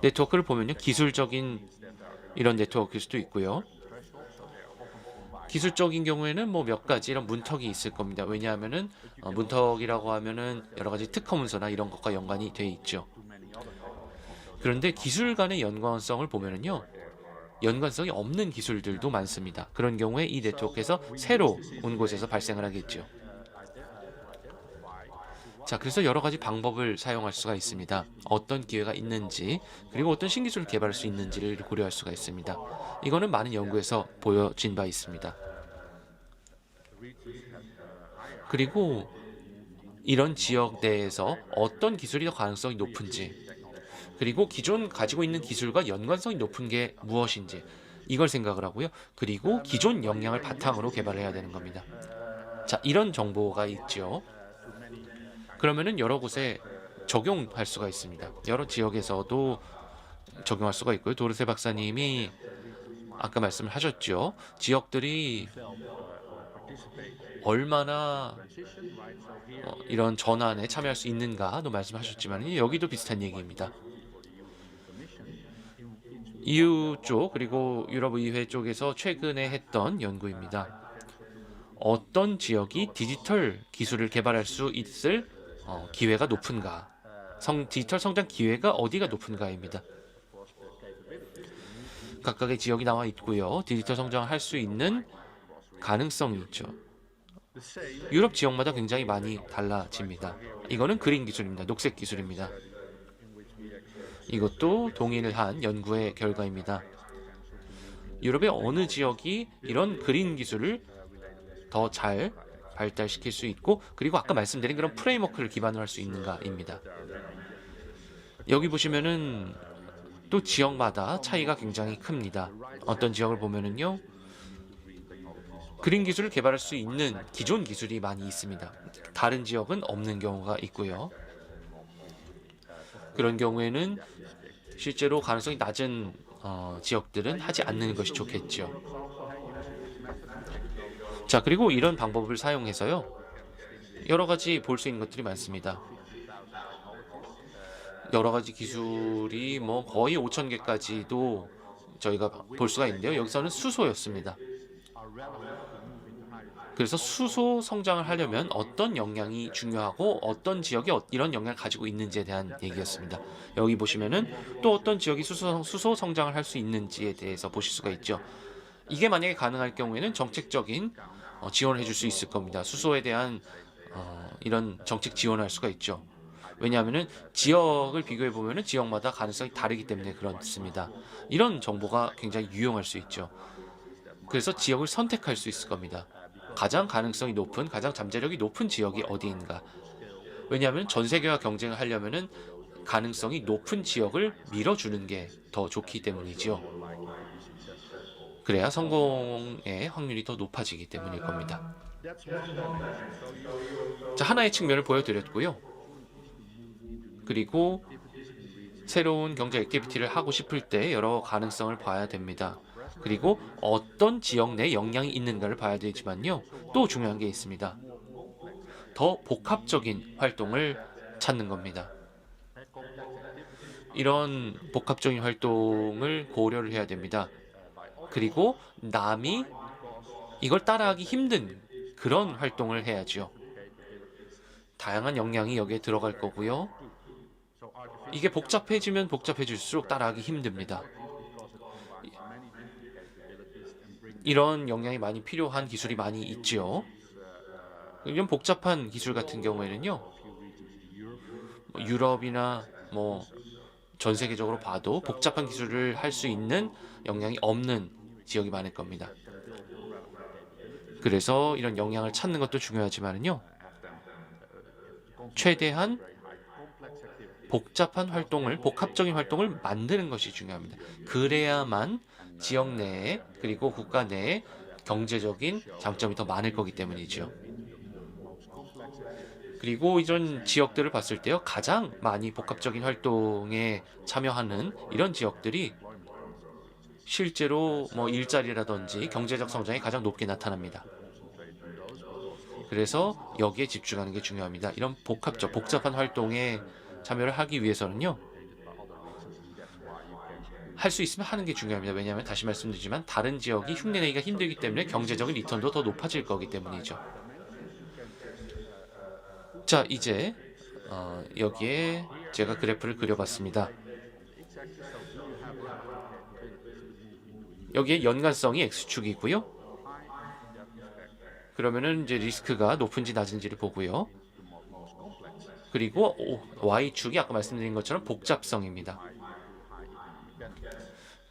네트워크를 보면요, 기술적인 이런 네트워크일 수도 있고요. 기술적인 경우에는 뭐 몇 가지 이런 문턱이 있을 겁니다. 왜냐하면은 문턱이라고 하면은 여러 가지 특허 문서나 이런 것과 연관이 돼 있죠. 그런데 기술 간의 연관성을 보면은요, 연관성이 없는 기술들도 많습니다. 그런 경우에 이 네트워크에서 새로 온 곳에서 발생을 하겠죠. 자, 그래서 여러 가지 방법을 사용할 수가 있습니다. 어떤 기회가 있는지, 그리고 어떤 신기술을 개발할 수 있는지를 고려할 수가 있습니다. 이거는 많은 연구에서 보여진 바 있습니다. 그리고 이런 지역 내에서 어떤 기술이 더 가능성이 높은지, 그리고 기존 가지고 있는 기술과 연관성이 높은 게 무엇인지 이걸 생각을 하고요. 그리고 기존 역량을 바탕으로 개발을 해야 되는 겁니다. 자, 이런 정보가 있죠. 그러면은 여러 곳에 적용할 수가 있습니다. 여러 지역에서도 적용할 수가 있고요. 도르세 박사님이 아까 말씀을 하셨죠. 지역들이 얼마나 이런 전환에 참여할 수 있는가도 말씀하셨지만 여기도 비슷한 얘기입니다. EU 쪽 그리고 유럽 의회 쪽에서 최근에 했던 연구입니다. 어떤 지역이 디지털 기술을 개발할 수 있을 기회가 높은가, 디지털 성장 기회가 어디가 높은가입니다. 각각의 지역이 나와 있고요. 디지털 성장을 할 수 있는 가능성이 있죠. 유럽 지역마다 굉장히 많이 달라집니다. 이거는 그린 기술입니다. 녹색 기술입니다. 이것도 동일한 연구의 결과입니다. 유럽의 어느 지역이 이런 그린 기술을 더 잘 발달시킬 수 있고, 그리고 아까 말씀드린 그런 프레임워크를 기반으로 할 수 있는가입니다. 여기 보시면은 또 지역마다 차이가 굉장히 큽니다. 어떤 지역을 보면은요, 그린 기술을 개발할 수 있는 기존 기술이 많이 있습니다. 다른 지역은 없는 경우가 있고요. 그런 경우에는 실제로 가능성이 낮은 지역들은 하지 않는 것이 좋겠죠. 자, 그리고 이런 방법을 사용해서요, 여러 가지 볼 수 있는 것들이 많습니다. 여러 가지 기술이 뭐 거의 5,000개까지도 저희가 볼 수가 있는데요. 여기서는 수소였습니다. 그래서 수소 성장을 하려면 어떤 역량이 중요하고 어떤 지역이 이런 역량을 가지고 있는지에 대한 얘기였습니다. 여기 보시면은 또 어떤 지역이 수소 성장을 할 수 있는지에 대해서 보실 수가 있죠. 이게 만약에 가능할 경우에는 정책적인 지원을 해줄 수 있을 겁니다. 수소에 대한 이런 정책 지원을 할 수가 있죠. 왜냐하면은 지역을 비교해 보면은 지역마다 가능성이 다르기 때문에 그렇습니다. 이런 정보가 굉장히 유용할 수 있죠. 그래서 지역을 선택할 수 있을 겁니다. 가장 가능성이 높은, 가장 잠재력이 높은 지역이 어디인가. 왜냐하면 전 세계와 경쟁을 하려면은 가능성이 높은 지역을 밀어주는 게 더 좋기 때문이죠. 그래야 성공의 확률이 더 높아지기 때문일 겁니다. 자, 하나의 측면을 보여드렸고요. 그리고 새로운 경제 액티비티를 하고 싶을 때 여러 가능성을 봐야 됩니다. 그리고 어떤 지역 내 영향이 있는가를 봐야 되지만요. 또 중요한 게 있습니다. 더 복합적인 활동을 찾는 겁니다. 이런 복합적인 활동을 고려를 해야 됩니다. 그리고 남이 이걸 따라하기 힘든 그런 활동을 해야죠. 다양한 역량이 여기에 들어갈 거고요. 이게 복잡해지면 복잡해질수록 따라하기 힘듭니다. 이런 역량이 많이 필요한 기술이 많이 있죠. 이런 복잡한 기술 같은 경우에는요, 유럽이나 전 세계적으로 봐도 복잡한 기술을 할 수 있는 역량이 없는 지역이 많을 겁니다. 그래서 이런 역량을 찾는 것도 중요하지만요, 최대한 복잡한 활동을, 복합적인 활동을 만드는 것이 중요합니다. 그래야만 지역 내에 그리고 국가 내에 경제적인 장점이 더 많을 거기 때문이죠. 그리고 이런 지역들을 봤을 때요, 가장 많이 복합적인 활동에 참여하는 이런 지역들이 실제로 일자리라든지 경제적 성장이 가장 높게 나타납니다. 그래서 여기에 집중하는 게 중요합니다. 이런 복잡한 활동에 참여를 하기 위해서는요, 할 수 있으면 하는 게 중요합니다. 왜냐하면 다시 말씀드리지만 다른 지역이 흉내내기가 힘들기 때문에 경제적인 리턴도 더 높아질 거기 때문이죠. 자, 이제 여기에 제가 그래프를 그려봤습니다. 여기에 연관성이 X축이고요. 그러면은 이제 리스크가 높은지 낮은지를 보고요. 그리고 Y축이 아까 말씀드린 것처럼 복잡성입니다.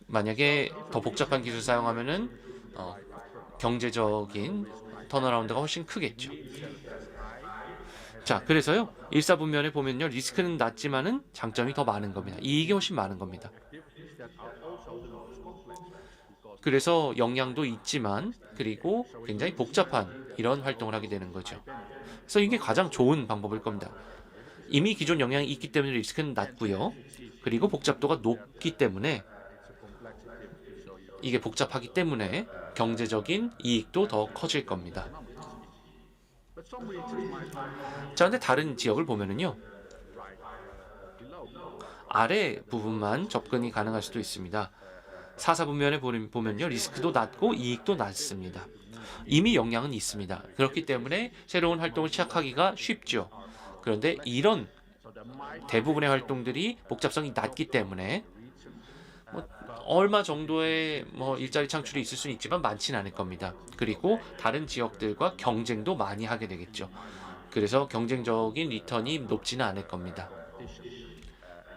만약에 더 복잡한 기술 사용하면은 경제적인 턴어라운드가 훨씬 크겠죠. 자, 그래서요, 일사분면에 보면요, 리스크는 낮지만은 장점이 더 많은 겁니다. 이익이 훨씬 많은 겁니다. 그래서 역량도 있지만 그리고 굉장히 복잡한 이런 활동을 하게 되는 거죠. 그래서 이게 가장 좋은 방법일 겁니다. 이미 기존 역량이 있기 때문에 리스크는 낮고요. 그리고 복잡도가 높기 때문에 이게 복잡하기 때문에 경제적인 이익도 더 커질 겁니다. 자, 근데 다른 지역을 보면은요, 아래 부분만 접근이 가능할 수도 있습니다. 사사분면에 보면요, 리스크도 낮고 이익도 낮습니다. 이미 역량은 있습니다. 그렇기 때문에 새로운 활동을 시작하기가 쉽죠. 그런데 이런 대부분의 활동들이 복잡성이 낮기 때문에 얼마 정도의 일자리 창출이 있을 수는 있지만 많지는 않을 겁니다. 그리고 다른 지역들과 경쟁도 많이 하게 되겠죠. 그래서 경쟁적인 리턴이 높지는 않을 겁니다.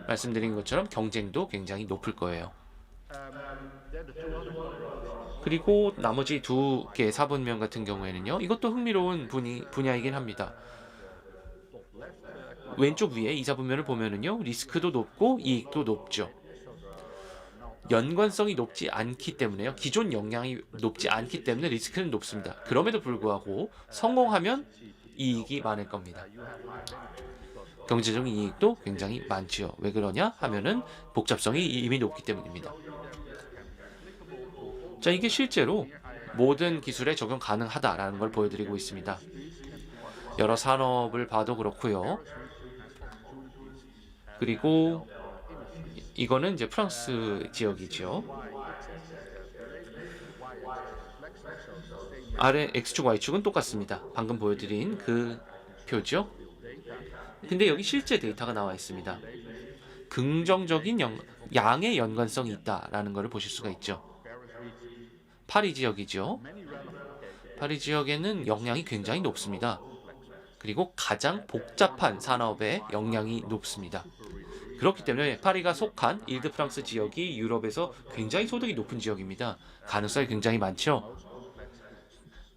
말씀드린 것처럼 경쟁도 굉장히 높을 거예요. 그리고 나머지 두 개 사분면 같은 경우에는요, 이것도 흥미로운 분야이긴 합니다. 왼쪽 위에 이사분면을 보면은요, 리스크도 높고 이익도 높죠. 연관성이 높지 않기 때문에요, 기존 역량이 높지 않기 때문에 리스크는 높습니다. 그럼에도 불구하고 성공하면 이익이 많을 겁니다. 경제적인 이익도 굉장히 많지요. 왜 그러냐 하면은 복잡성이 이미 높기 때문입니다. 자, 이게 실제로 모든 기술에 적용 가능하다라는 걸 보여드리고 있습니다. 여러 산업을 봐도 그렇고요. 그리고 이거는 이제 프랑스 지역이죠. 아래 X축, Y축은 똑같습니다. 방금 보여드린 그 표죠. 근데 여기 실제 데이터가 나와 있습니다. 긍정적인 양의 연관성이 있다라는 것을 보실 수가 있죠. 파리 지역이죠. 파리 지역에는 역량이 굉장히 높습니다. 그리고 가장 복잡한 산업의 역량이 높습니다. 그렇기 때문에 파리가 속한 일드프랑스 지역이 유럽에서 굉장히 소득이 높은 지역입니다. 가능성이 굉장히 많죠.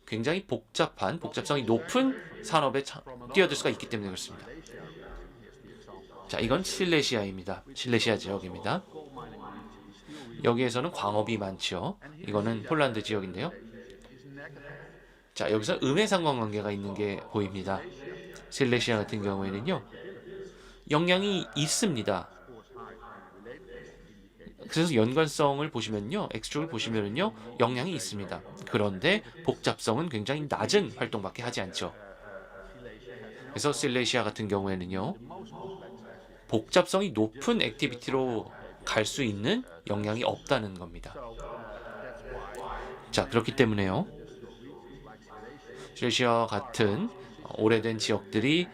굉장히 복잡성이 높은 산업에 뛰어들 수가 있기 때문에 그렇습니다. 자, 이건 실레시아입니다. 실레시아 지역입니다. 여기에서는 광업이 많죠. 이거는 폴란드 지역인데요. 자, 여기서 음의 상관관계가 있는 게 보입니다. 실레시아 같은 경우에는요, 역량이 있습니다. 그래서 연관성을 보시면요, X축을 보시면은요, 영향이 있습니다. 그런데 복잡성은 굉장히 낮은 활동밖에 하지 않죠. 그래서 실레시아 같은 경우에는요, 복잡성이 높은 액티비티로 갈 수 있는 영향이 없다는 겁니다. 자, 그렇기 때문에요, 실레시아 같은 오래된 지역들이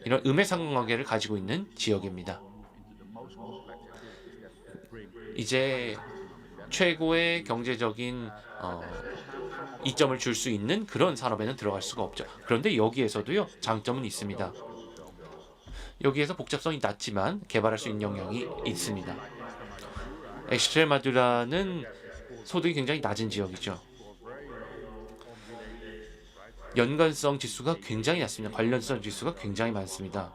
이런 음의 상관관계를 가지고 있는 지역입니다. 이제 최고의 경제적인 이점을 줄 수 있는 그런 산업에는 들어갈 수가 없죠. 그런데 여기에서도요, 장점은 있습니다. 여기에서 복잡성이 낮지만 개발할 수 있는 영역이 있습니다. 엑스트레마두라는 소득이 굉장히 낮은 지역이죠. 연관성 지수가 굉장히 낮습니다. 관련성 지수가 굉장히 많습니다.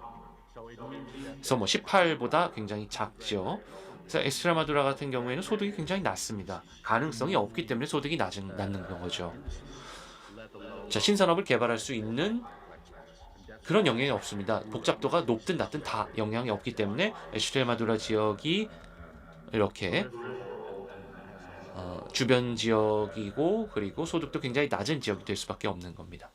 그래서 뭐 18보다 굉장히 작죠. 그래서 엑스트레마두라 같은 경우에는 소득이 굉장히 낮습니다. 가능성이 없기 때문에 소득이 낮는 거죠. 자, 신산업을 개발할 수 있는 그런 영향이 없습니다. 복잡도가 높든 낮든 다 영향이 없기 때문에 엑스트레마두라 지역이 이렇게 주변 지역이고, 그리고 소득도 굉장히 낮은 지역이 될 수밖에 없는 겁니다.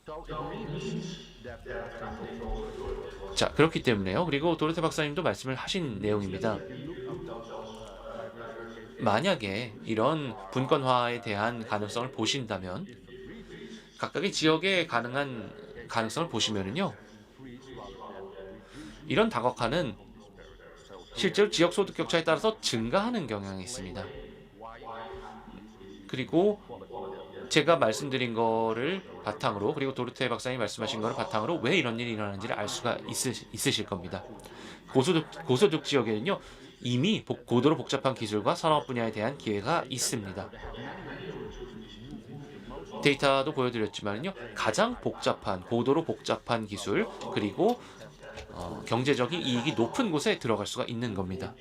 자, 그렇기 때문에요. 그리고 도르테 박사님도 말씀을 하신 내용입니다. 만약에 이런 분권화에 대한 가능성을 보신다면, 각각의 지역의 가능성을 보시면은요, 이런 다각화는 실제로 지역 소득 격차에 따라서 증가하는 경향이 있습니다. 그리고 제가 말씀드린 거를 바탕으로, 그리고 도르테 박사님이 말씀하신 거를 바탕으로 왜 이런 일이 일어나는지를 알 수가 있으실 겁니다. 고소득 지역에는요, 이미 고도로 복잡한 기술과 산업 분야에 대한 기회가 있습니다. 데이터도 보여드렸지만요, 가장 복잡한, 고도로 복잡한 기술, 그리고 경제적인 이익이 높은 곳에 들어갈 수가 있는 겁니다.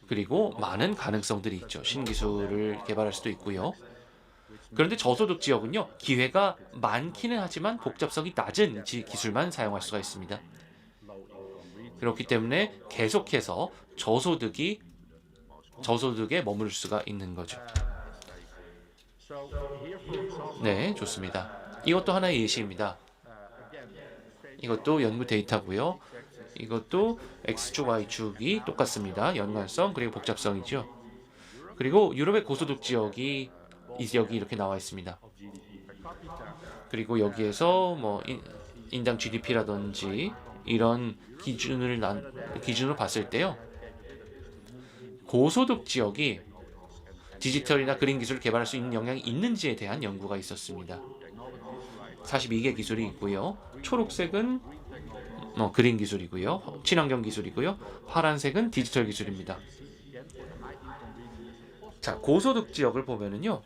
그리고 많은 가능성들이 있죠. 신기술을 개발할 수도 있고요. 그런데 저소득 지역은요, 기회가 많기는 하지만 복잡성이 낮은 기술만 사용할 수가 있습니다. 그렇기 때문에 계속해서 저소득에 머무를 수가 있는 거죠. 네, 좋습니다. 이것도 하나의 예시입니다. 이것도 연구 데이터고요. 이것도 X축, Y축이 똑같습니다. 연관성 그리고 복잡성이죠. 그리고 유럽의 고소득 지역이 여기 이렇게 나와 있습니다. 그리고 여기에서 뭐 인당 GDP라든지 이런 기준으로 봤을 때요, 고소득 지역이 디지털이나 그린 기술을 개발할 수 있는 영향이 있는지에 대한 연구가 있었습니다. 42개 기술이 있고요. 초록색은 그린 기술이고요. 친환경 기술이고요. 파란색은 디지털 기술입니다. 자, 고소득 지역을 보면은요,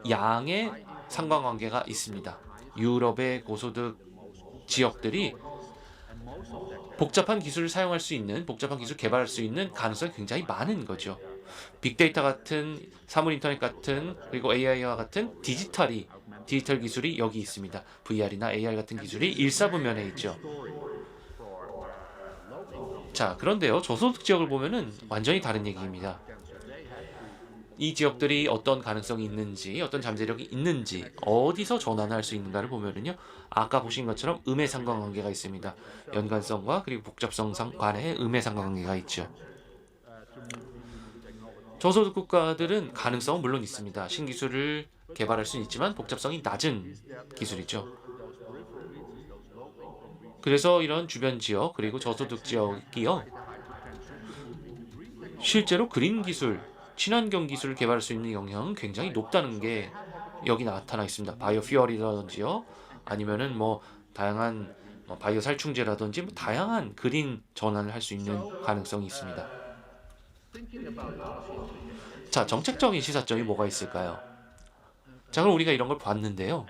양의 상관관계가 있습니다. 유럽의 고소득 지역들이 복잡한 기술을 사용할 수 있는, 복잡한 기술을 개발할 수 있는 가능성이 굉장히 많은 거죠. 빅데이터 같은, 사물 인터넷 같은, 그리고 AI와 같은 디지털 기술이 여기 있습니다. VR이나 AR 같은 기술이 일사분면에 있죠. 자, 그런데요, 저소득 지역을 보면은 완전히 다른 얘기입니다. 이 지역들이 어떤 가능성이 있는지, 어떤 잠재력이 있는지, 어디서 전환을 할 수 있는가를 보면은요, 아까 보신 것처럼 음의 상관관계가 있습니다. 연관성과 그리고 복잡성 간의 음의 상관관계가 있죠. 저소득 국가들은 가능성은 물론 있습니다. 신기술을 개발할 수는 있지만 복잡성이 낮은 기술이죠. 그래서 이런 주변 지역 그리고 저소득 지역이요, 실제로 그린 기술, 친환경 기술을 개발할 수 있는 영향은 굉장히 높다는 게 여기 나타나 있습니다. 바이오 퓨얼이라든지요, 아니면은 뭐 다양한 바이오 살충제라든지 다양한 그린 전환을 할 수 있는 가능성이 있습니다. 자, 정책적인 시사점이 뭐가 있을까요? 자, 그럼 우리가 이런 걸 봤는데요.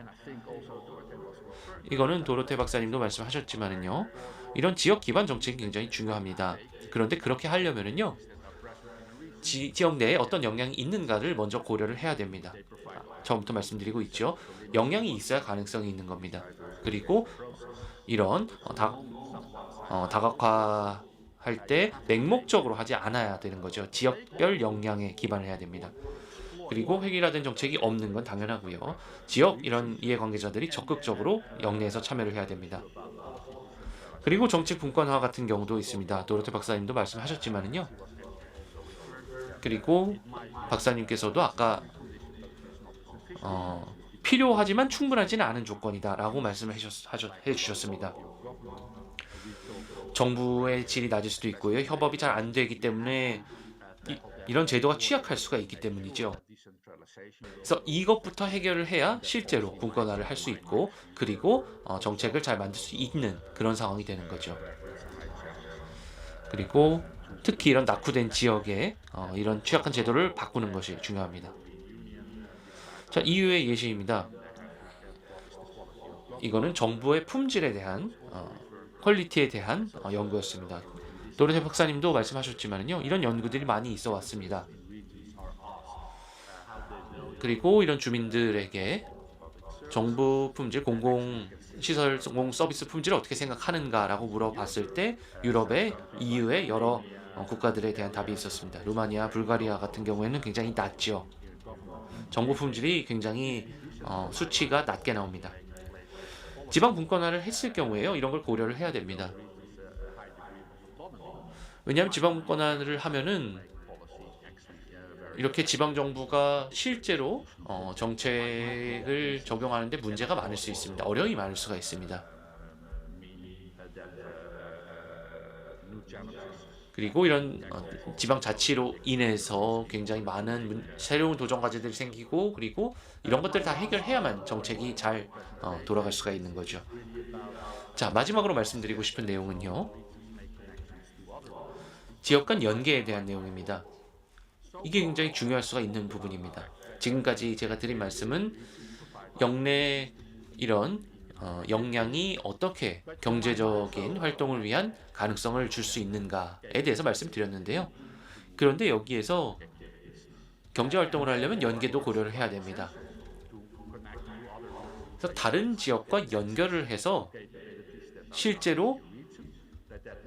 이거는 도로테 박사님도 말씀하셨지만은요, 이런 지역 기반 정책이 굉장히 중요합니다. 그런데 그렇게 하려면은요, 지역 내에 어떤 영향이 있는가를 먼저 고려를 해야 됩니다. 처음부터 말씀드리고 있죠. 영향이 있어야 가능성이 있는 겁니다. 그리고 이런 다각화 할 때 맹목적으로 하지 않아야 되는 거죠. 지역별 역량에 기반을 해야 됩니다. 그리고 획일화된 정책이 없는 건 당연하고요. 지역 이런 이해관계자들이 적극적으로 영내에서 참여를 해야 됩니다. 그리고 정책 분권화 같은 경우도 있습니다. 도로테 박사님도 말씀하셨지만은요. 그리고 박사님께서도 아까 필요하지만 충분하지는 않은 조건이다라고 말씀을 해주셨습니다. 정부의 질이 낮을 수도 있고요. 협업이 잘 안 되기 때문에 이런 제도가 취약할 수가 있기 때문이죠. 그래서 이것부터 해결을 해야 실제로 분권화를 할 수 있고 그리고 정책을 잘 만들 수 있는 그런 상황이 되는 거죠. 그리고 특히 이런 낙후된 지역에 이런 취약한 제도를 바꾸는 것이 중요합니다. 자, 이후의 예시입니다. 이거는 정부의 품질에 대한 퀄리티에 대한 연구였습니다. 도르테 박사님도 말씀하셨지만요, 이런 연구들이 많이 있어 왔습니다. 그리고 이런 주민들에게 정부 품질, 공공시설, 공공서비스 품질을 어떻게 생각하는가라고 물어봤을 때 유럽의 EU의 여러 국가들에 대한 답이 있었습니다. 루마니아, 불가리아 같은 경우에는 굉장히 낮죠. 정부 품질이 굉장히 수치가 낮게 나옵니다. 지방 분권화를 했을 경우에요, 이런 걸 고려를 해야 됩니다. 왜냐하면 지방 분권화를 하면은 이렇게 지방 정부가 실제로 정책을 적용하는데 문제가 많을 수 있습니다. 어려움이 많을 수가 있습니다. 그리고 이런 지방자치로 인해서 굉장히 많은 새로운 도전 과제들이 생기고 그리고 이런 것들을 다 해결해야만 정책이 잘 돌아갈 수가 있는 거죠. 자, 마지막으로 말씀드리고 싶은 내용은요. 지역 간 연계에 대한 내용입니다. 이게 굉장히 중요할 수가 있는 부분입니다. 지금까지 제가 드린 말씀은 영내 이런 역량이 어떻게 경제적인 활동을 위한 가능성을 줄 수 있는가에 대해서 말씀드렸는데요. 그런데 여기에서 경제활동을 하려면 연계도 고려를 해야 됩니다. 그래서 다른 지역과 연결을 해서 실제로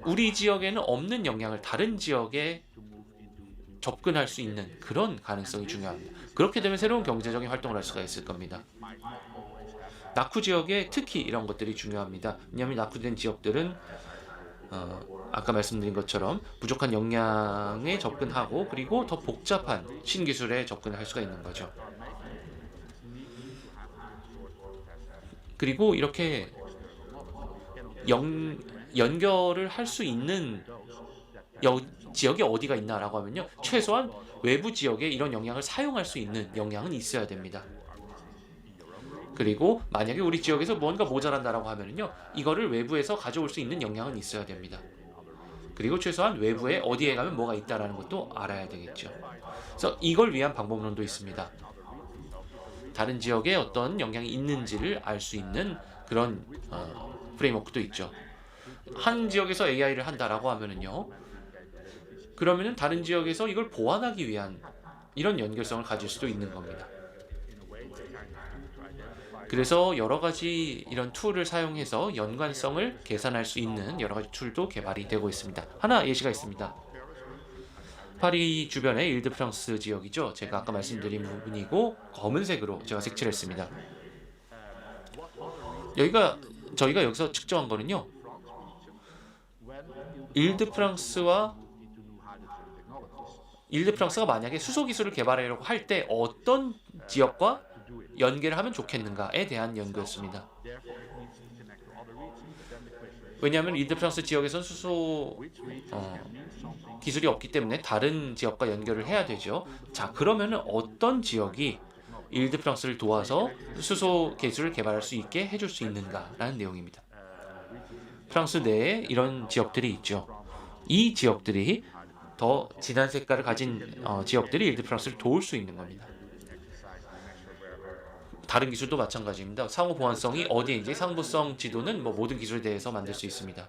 우리 지역에는 없는 역량을 다른 지역에 접근할 수 있는 그런 가능성이 중요합니다. 그렇게 되면 새로운 경제적인 활동을 할 수가 있을 겁니다. 낙후 지역에 특히 이런 것들이 중요합니다. 왜냐하면 낙후된 지역들은 아까 말씀드린 것처럼 부족한 역량에 접근하고 그리고 더 복잡한 신기술에 접근할 수가 있는 거죠. 그리고 이렇게 연결을 할 수 있는 지역이 어디가 있나라고 하면요, 최소한 외부 지역에 이런 역량을 사용할 수 있는 역량은 있어야 됩니다. 그리고 만약에 우리 지역에서 뭔가 모자란다라고 하면요, 이거를 외부에서 가져올 수 있는 역량은 있어야 됩니다. 그리고 최소한 외부에 어디에 가면 뭐가 있다라는 것도 알아야 되겠죠. 그래서 이걸 위한 방법론도 있습니다. 다른 지역에 어떤 역량이 있는지를 알 수 있는 그런 프레임워크도 있죠. 한 지역에서 AI를 한다라고 하면은요, 그러면은 다른 지역에서 이걸 보완하기 위한 이런 연결성을 가질 수도 있는 겁니다. 그래서 여러 가지 이런 툴을 사용해서 연관성을 계산할 수 있는 여러 가지 툴도 개발이 되고 있습니다. 하나 예시가 있습니다. 파리 주변의 일드프랑스 지역이죠. 제가 아까 말씀드린 부분이고 검은색으로 제가 색칠을 했습니다. 저희가 여기서 측정한 거는요, 일드프랑스가 만약에 수소 기술을 개발하려고 할 때 어떤 지역과 연계를 하면 좋겠는가에 대한 연구였습니다. 왜냐하면 일드프랑스 지역에선 수소 기술이 없기 때문에 다른 지역과 연결을 해야 되죠. 자, 그러면은 어떤 지역이 일드프랑스를 도와서 수소 기술을 개발할 수 있게 해줄 수 있는가라는 내용입니다. 프랑스 내에 이런 지역들이 있죠. 이 지역들이 더 진한 색깔을 가진 지역들이 일드프랑스를 도울 수 있는 겁니다. 다른 기술도 마찬가지입니다. 상호 보완성이 어디에 있는지 상부성 지도는 모든 기술에 대해서 만들 수 있습니다.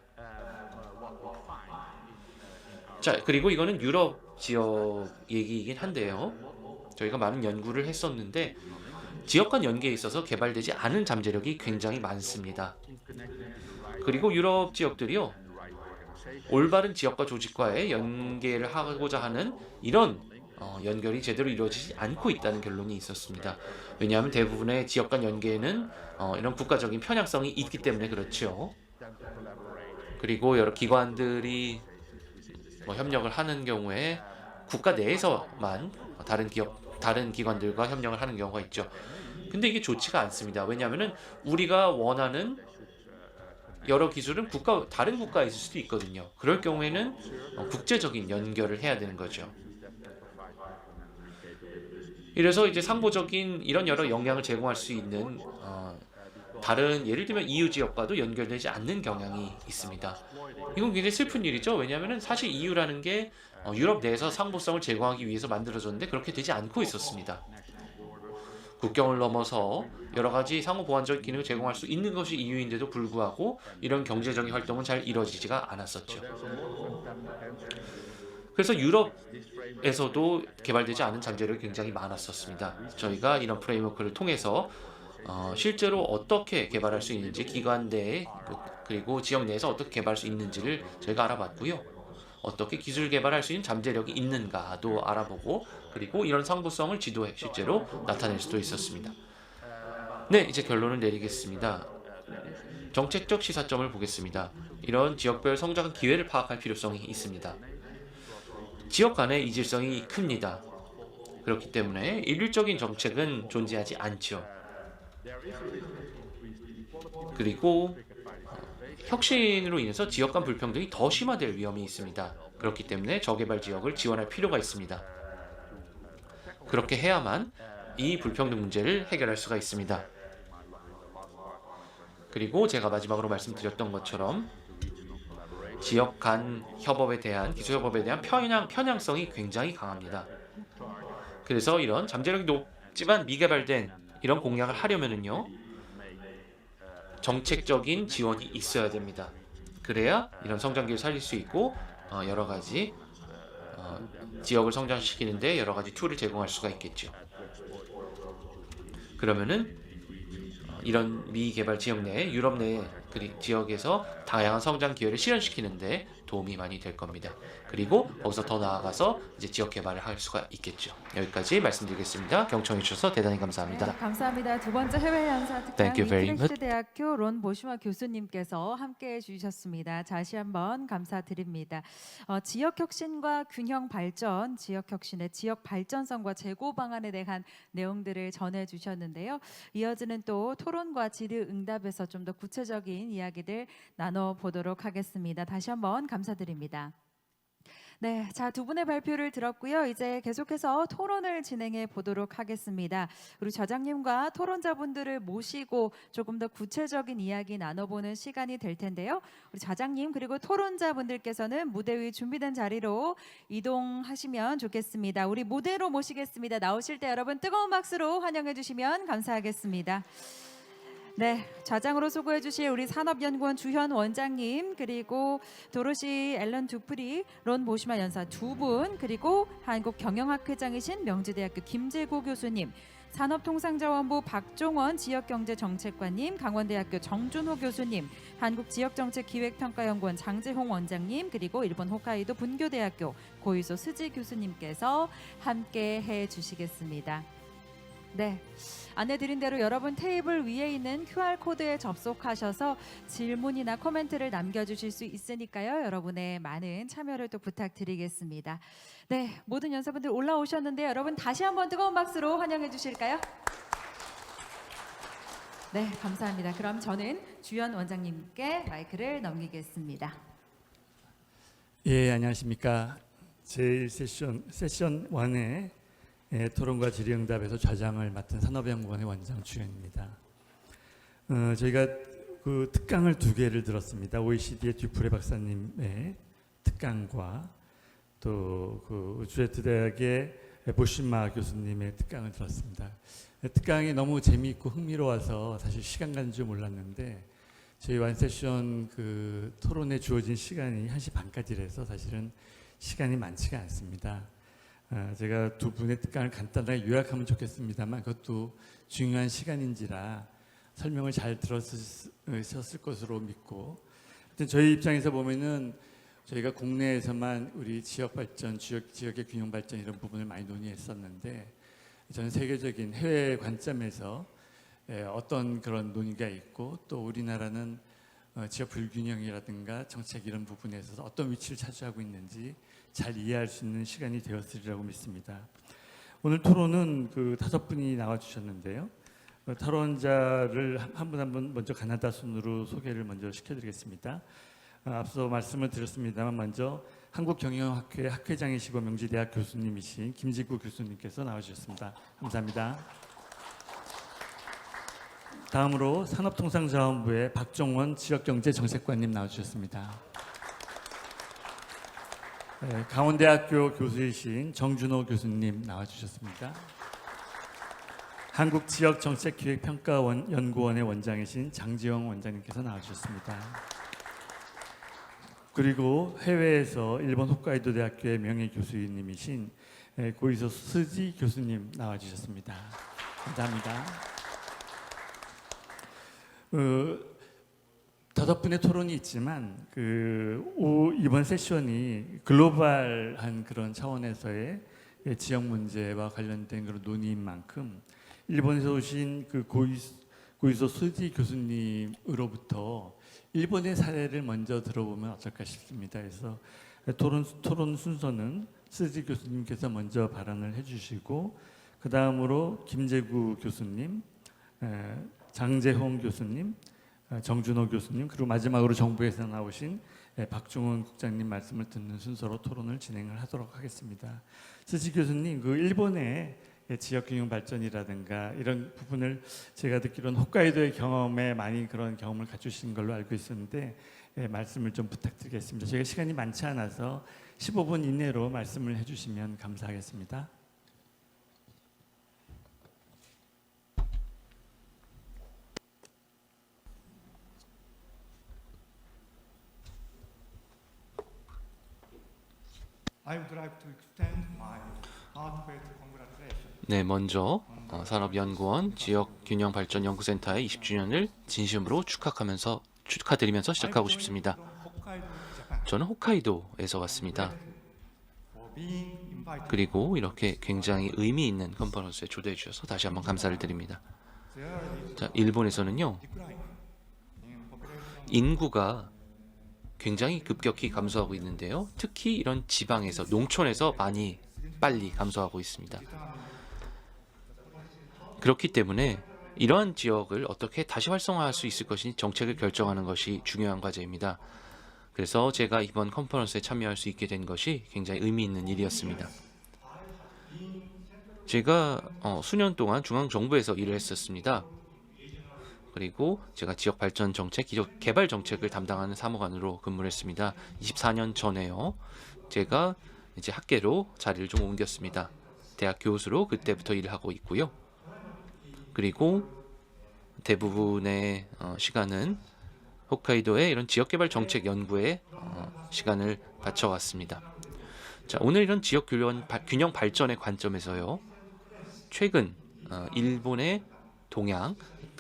자, 그리고 이거는 유럽 지역 얘기이긴 한데요. 저희가 많은 연구를 했었는데 지역 간 연계에 있어서 개발되지 않은 잠재력이 굉장히 많습니다. 그리고 유럽 지역들이요, 올바른 지역과 조직과의 연계를 하고자 하는 이런 연결이 제대로 이루어지지 않고 있다는 결론이 있었습니다. 왜냐하면 대부분의 지역 간 연계에는 이런 국가적인 편향성이 있기 때문에 그렇죠. 그리고 여러 기관들이 협력을 하는 경우에 국가 내에서만 다른 기관들과 협력을 하는 경우가 있죠. 근데 이게 좋지가 않습니다. 왜냐하면 우리가 원하는 여러 기술은 다른 국가에 있을 수도 있거든요. 그럴 경우에는 국제적인 연결을 해야 되는 거죠. 이래서 이제 상보적인 이런 여러 영향을 제공할 수 있는 다른 예를 들면 EU 지역과도 연결되지 않는 경향이 있습니다. 이건 굉장히 슬픈 일이죠. 왜냐하면 사실 EU라는 게 유럽 내에서 상보성을 제공하기 위해서 만들어졌는데 그렇게 되지 않고 있었습니다. 국경을 넘어서 여러 가지 상호 보완적 기능을 제공할 수 있는 것이 EU인데도 불구하고 이런 경제적인 활동은 잘 이루어지지가 않았었죠. 그래서 유럽에서도 개발되지 않은 잠재력이 굉장히 많았었습니다. 저희가 이런 프레임워크를 통해서 실제로 어떻게 개발할 수 있는지 기관 내에 그리고 지역 내에서 어떻게 개발할 수 있는지를 저희가 알아봤고요. 어떻게 기술 개발할 수 있는 잠재력이 있는가도 알아보고 그리고 이런 상부성을 지도에 실제로 나타낼 수도 있었습니다. 네, 이제 결론을 내리겠습니다. 정책적 시사점을 보겠습니다. 이런 지역별 성장 기회를 파악할 필요성이 있습니다. 지역 간의 이질성이 큽니다. 그렇기 때문에 일률적인 정책은 존재하지 않죠. 그리고 혁신으로 인해서 지역 간 불평등이 더 심화될 위험이 있습니다. 그렇기 때문에 저개발 지역을 지원할 필요가 있습니다. 그렇게 해야만 이 불평등 문제를 해결할 수가 있습니다. 그리고 제가 마지막으로 말씀드렸던 것처럼 지역 간 협업에 대한 기술 협업에 대한 편향성이 굉장히 강합니다. 그래서 이런 잠재력이 높지만 미개발된 이런 공약을 하려면은요 정책적인 지원이 있어야 됩니다. 그래야 이런 성장기를 살릴 수 있고 여러 가지 지역을 성장시키는데 여러 가지 툴을 제공할 수가 있겠죠. 그러면은 이런 미개발 지역 내 유럽 내 지역에서 다양한 성장 기회를 실현시키는데 도움이 많이 될 겁니다. 그리고 거기서 더 나아가서 이제 지역 개발을 할 수가 있겠죠. 여기까지 말씀드리겠습니다. 경청해 주셔서 대단히 감사합니다. 네, 감사합니다. 두 번째 해외 연사 Thank you 특강 very 이트레히트 대학교 론 보슈마 교수님께서 함께해 주셨습니다. 다시 한번 감사드립니다. 지역 혁신과 균형 발전, 지역 혁신의 지역 발전성과 재고 방안에 대한 내용들을 전해 주셨는데요. 이어지는 또 토론과 질의 응답에서 좀 더 구체적인 이야기들 나눠 보도록 하겠습니다. 다시 한번 감사드립니다. 네, 자, 두 분의 발표를 들었고요. 이제 계속해서 토론을 진행해 보도록 하겠습니다. 우리 좌장님과 토론자분들을 모시고 조금 더 구체적인 이야기 나눠보는 시간이 될 텐데요. 우리 좌장님 그리고 토론자분들께서는 무대 위 준비된 자리로 이동하시면 좋겠습니다. 우리 무대로 모시겠습니다. 나오실 때 여러분 뜨거운 박수로 환영해 주시면 감사하겠습니다. 네, 좌장으로 수고해 주실 우리 산업연구원 주현 원장님 그리고 도로시 앨런 두프리 론 보슈마 연사 두 분 그리고 한국경영학회장이신 명지대학교 김재고 교수님 산업통상자원부 박종원 지역경제정책관님 강원대학교 정준호 교수님 한국지역정책기획평가연구원 장재홍 원장님 그리고 일본 홋카이도 분교대학교 고유소 스지 교수님께서 함께 해주시겠습니다. 네, 안내드린 대로 여러분 테이블 위에 있는 QR코드에 접속하셔서 질문이나 코멘트를 남겨주실 수 있으니까요. 여러분의 많은 참여를 또 부탁드리겠습니다. 네, 모든 연사분들 올라오셨는데 여러분 다시 한번 뜨거운 박수로 환영해 주실까요? 네, 감사합니다. 그럼 저는 주현 원장님께 마이크를 넘기겠습니다. 예, 안녕하십니까. 제1세션 세션 1의 토론과 질의응답에서 좌장을 맡은 산업연구원의 원장 주현입니다. 저희가 그 특강을 두 개를 들었습니다. OECD의 듀프레 박사님의 특강과 또 그 우트레흐트 대학의 보슈마 교수님의 특강을 들었습니다. 특강이 너무 재미있고 흥미로워서 사실 시간 가는 줄 몰랐는데 저희 완세션 그 토론에 주어진 시간이 1시 반까지라서 사실은 시간이 많지가 않습니다. 제가 두 분의 특강을 간단하게 요약하면 좋겠습니다만 그것도 중요한 시간인지라 설명을 잘 들으셨을 것으로 믿고 하여튼 저희 입장에서 보면은 저희가 국내에서만 우리 지역 발전, 지역의 균형 발전 이런 부분을 많이 논의했었는데 전 세계적인 해외 관점에서 어떤 그런 논의가 있고 또 우리나라는 지역 불균형이라든가 정책 이런 부분에 있어서 어떤 위치를 차지하고 있는지 잘 이해할 수 있는 시간이 되었으리라고 믿습니다. 오늘 토론은 그 5분이 나와주셨는데요. 토론자를 한 분 한 분 먼저 가나다 순으로 소개를 먼저 시켜드리겠습니다. 앞서 말씀을 드렸습니다만 먼저 한국경영학회 학회장이시고 명지대학 교수님이신 김지구 교수님께서 나와주셨습니다. 감사합니다. 다음으로 산업통상자원부의 박종원 지역경제정책관님 나와주셨습니다. 강원대학교 교수이신 정준호 교수님 나와주셨습니다. 한국지역정책기획평가연구원의 원장이신 장지영 원장님께서 나와주셨습니다. 그리고 해외에서 일본 홋카이도 대학교의 명예교수님이신 고이소 스지 교수님 나와주셨습니다. 감사합니다. 5분의 토론이 있지만 이번 세션이 글로벌한 그런 차원에서의 지역 문제와 관련된 그런 논의인 만큼 일본에서 오신 고이소 스지 교수님으로부터 일본의 사례를 먼저 들어보면 어떨까 싶습니다. 그래서 토론 순서는 스지 교수님께서 먼저 발언을 해주시고 그 다음으로 김재구 교수님, 장재홍 교수님, 정준호 교수님 그리고 마지막으로 정부에서 나오신 박종원 국장님 말씀을 듣는 순서로 토론을 진행을 하도록 하겠습니다. 스지 교수님, 그 일본의 지역균형 발전이라든가 이런 부분을 제가 듣기로는 홋카이도의 경험에 많이 그런 경험을 갖추신 걸로 알고 있었는데 말씀을 좀 부탁드리겠습니다. 저희가 시간이 많지 않아서 15분 이내로 말씀을 해주시면 감사하겠습니다. I would like to extend my heartfelt congratulations. 네, 먼저 산업연구원 지역균형발전연구센터의 20주년을 진심으로 축하드리면서 시작하고 싶습니다. 저는 홋카이도에서 왔습니다. 그리고 이렇게 굉장히 의미 있는 컨퍼런스에 초대해 주셔서 다시 한번 감사를 드립니다. 자, 일본에서는요, 인구가 굉장히 급격히 감소하고 있는데요. 특히 이런 지방에서, 농촌에서 빨리 감소하고 있습니다. 그렇기 때문에 이러한 지역을 어떻게 다시 활성화할 수 있을 것인지 정책을 결정하는 것이 중요한 과제입니다. 그래서 제가 이번 컨퍼런스에 참여할 수 있게 된 것이 굉장히 의미 있는 일이었습니다. 제가 수년 동안 중앙정부에서 일을 했었습니다. 그리고 제가 지역발전정책, 기업개발정책을 담당하는 사무관으로 근무를 했습니다. 24년 전에요. 제가 이제 학계로 자리를 좀 옮겼습니다. 대학 교수로 그때부터 일을 하고 있고요. 그리고 대부분의 시간은 홋카이도의 이런 지역개발정책 연구에 시간을 바쳐왔습니다. 자, 오늘 이런 지역균형 발전의 관점에서요, 최근 일본의 동향,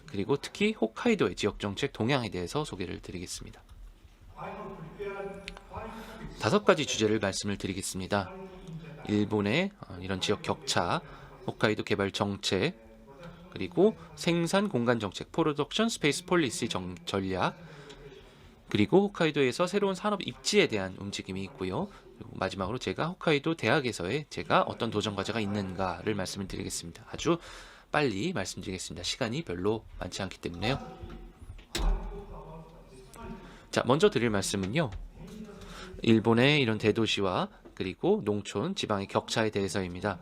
그리고 특히 홋카이도의 지역정책 동향에 대해서 소개를 드리겠습니다. 5가지 주제를 말씀을 드리겠습니다. 일본의 이런 지역 격차, 홋카이도 개발 정책, 그리고 생산 공간 정책, 프로덕션 스페이스 폴리시 전략, 그리고 홋카이도에서 새로운 산업 입지에 대한 움직임이 있고요. 그리고 마지막으로 제가 홋카이도 대학에서의 제가 어떤 도전 과제가 있는가를 말씀을 드리겠습니다. 아주 빨리 말씀드리겠습니다. 시간이 별로 많지 않기 때문에요. 자, 먼저 드릴 말씀은요, 일본의 이런 대도시와 그리고 농촌, 지방의 격차에 대해서입니다.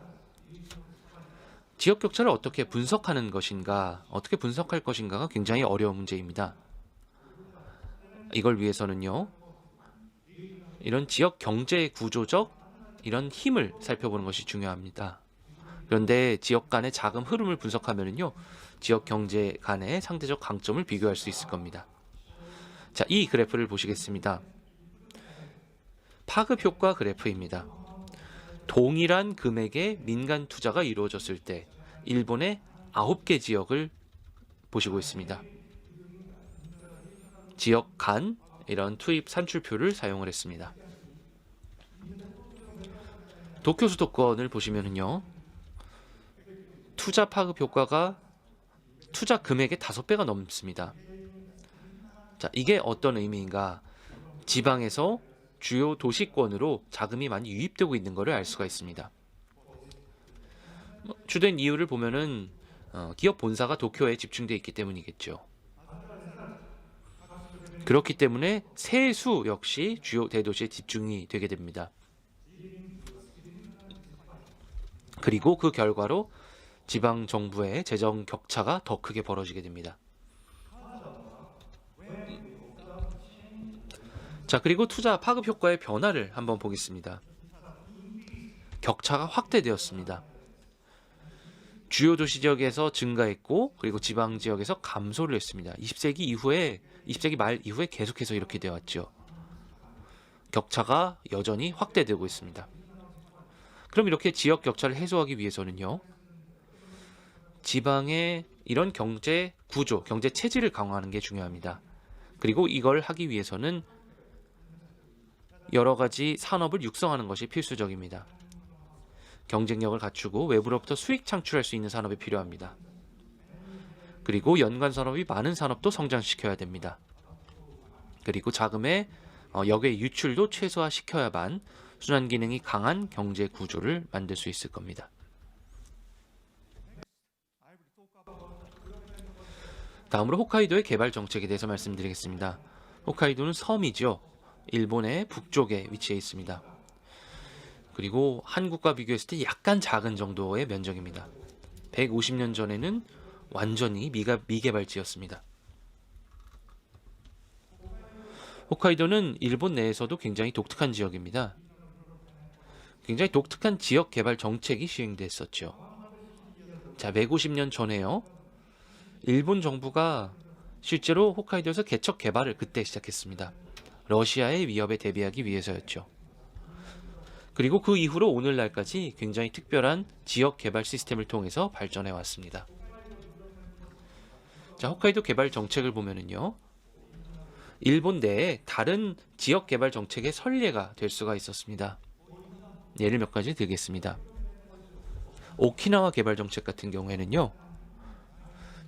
지역 격차를 어떻게 분석하는 것인가, 어떻게 분석할 것인가가 굉장히 어려운 문제입니다. 이걸 위해서는요, 이런 지역 경제 구조적 이런 힘을 살펴보는 것이 중요합니다. 그런데 지역 간의 자금 흐름을 분석하면요, 지역 경제 간의 상대적 강점을 비교할 수 있을 겁니다. 자, 이 그래프를 보시겠습니다. 파급 효과 그래프입니다. 동일한 금액의 민간 투자가 이루어졌을 때 일본의 9개 지역을 보시고 있습니다. 지역 간 이런 투입 산출표를 사용을 했습니다. 도쿄 수도권을 보시면은요, 투자 파급 효과가 투자 금액의 5배가 넘습니다. 자, 이게 어떤 의미인가? 지방에서 주요 도시권으로 자금이 많이 유입되고 있는 것을 알 수가 있습니다. 주된 이유를 보면은 기업 본사가 도쿄에 집중되어 있기 때문이겠죠. 그렇기 때문에 세수 역시 주요 대도시에 집중이 되게 됩니다. 그리고 그 결과로 지방 정부의 재정 격차가 더 크게 벌어지게 됩니다. 자, 그리고 투자 파급 효과의 변화를 한번 보겠습니다. 격차가 확대되었습니다. 주요 도시 지역에서 증가했고, 그리고 지방 지역에서 감소를 했습니다. 20세기 말 이후에 계속해서 이렇게 되었죠. 격차가 여전히 확대되고 있습니다. 그럼 이렇게 지역 격차를 해소하기 위해서는요, 지방의 이런 경제 구조, 경제 체질을 강화하는 게 중요합니다. 그리고 이걸 하기 위해서는 여러 가지 산업을 육성하는 것이 필수적입니다. 경쟁력을 갖추고 외부로부터 수익 창출할 수 있는 산업이 필요합니다. 그리고 연관 산업이 많은 산업도 성장시켜야 됩니다. 그리고 자금의 역외 유출도 최소화시켜야만 순환 기능이 강한 경제 구조를 만들 수 있을 겁니다. 다음으로 홋카이도의 개발 정책에 대해서 말씀드리겠습니다. 홋카이도는 섬이죠. 일본의 북쪽에 위치해 있습니다. 그리고 한국과 비교했을 때 약간 작은 정도의 면적입니다. 150년 전에는 완전히 미개발지였습니다. 홋카이도는 일본 내에서도 굉장히 독특한 지역입니다. 굉장히 독특한 지역 개발 정책이 시행됐었죠. 자, 150년 전에요. 일본 정부가 실제로 홋카이도에서 개척 개발을 그때 시작했습니다. 러시아의 위협에 대비하기 위해서였죠. 그리고 그 이후로 오늘날까지 굉장히 특별한 지역 개발 시스템을 통해서 발전해 왔습니다. 자, 홋카이도 개발 정책을 보면은요, 일본 내에 다른 지역 개발 정책의 선례가 될 수가 있었습니다. 예를 몇 가지 들겠습니다. 오키나와 개발 정책 같은 경우에는요,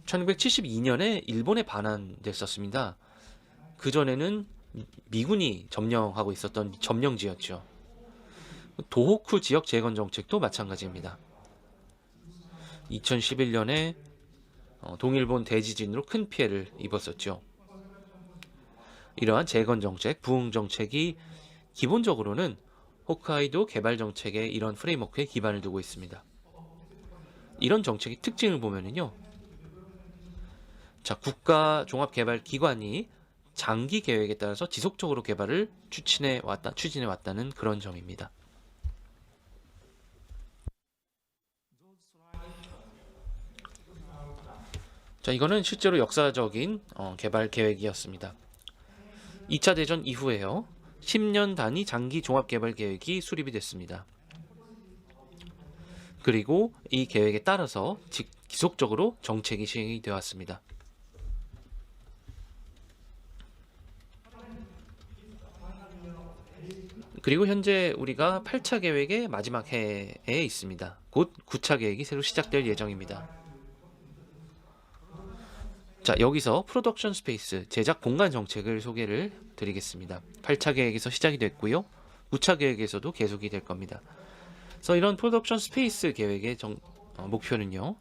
1972년에 일본에 반환됐었습니다. 그전에는 미군이 점령하고 있었던 점령지였죠. 도호쿠 지역 재건 정책도 마찬가지입니다. 2011년에 동일본 대지진으로 큰 피해를 입었었죠. 이러한 재건 정책, 부흥 정책이 기본적으로는 홋카이도 개발 정책의 이런 프레임워크에 기반을 두고 있습니다. 이런 정책의 특징을 보면은요, 자, 국가 종합개발 기관이 장기 계획에 따라서 지속적으로 개발을 추진해 왔다는 그런 점입니다. 자, 이거는 실제로 역사적인 개발 계획이었습니다. 2차 대전 이후에요, 10년 단위 장기 종합개발 계획이 수립이 됐습니다. 그리고 이 계획에 따라서 지속적으로 정책이 시행이 되어 왔습니다. 그리고 현재 우리가 8차 계획의 마지막 해에 있습니다. 곧 9차 계획이 새로 시작될 예정입니다. 자, 여기서 프로덕션 스페이스, 제작 공간 정책을 소개를 드리겠습니다. 8차 계획에서 시작이 됐고요. 9차 계획에서도 계속이 될 겁니다. 그래서 이런 프로덕션 스페이스 계획의 목표는요,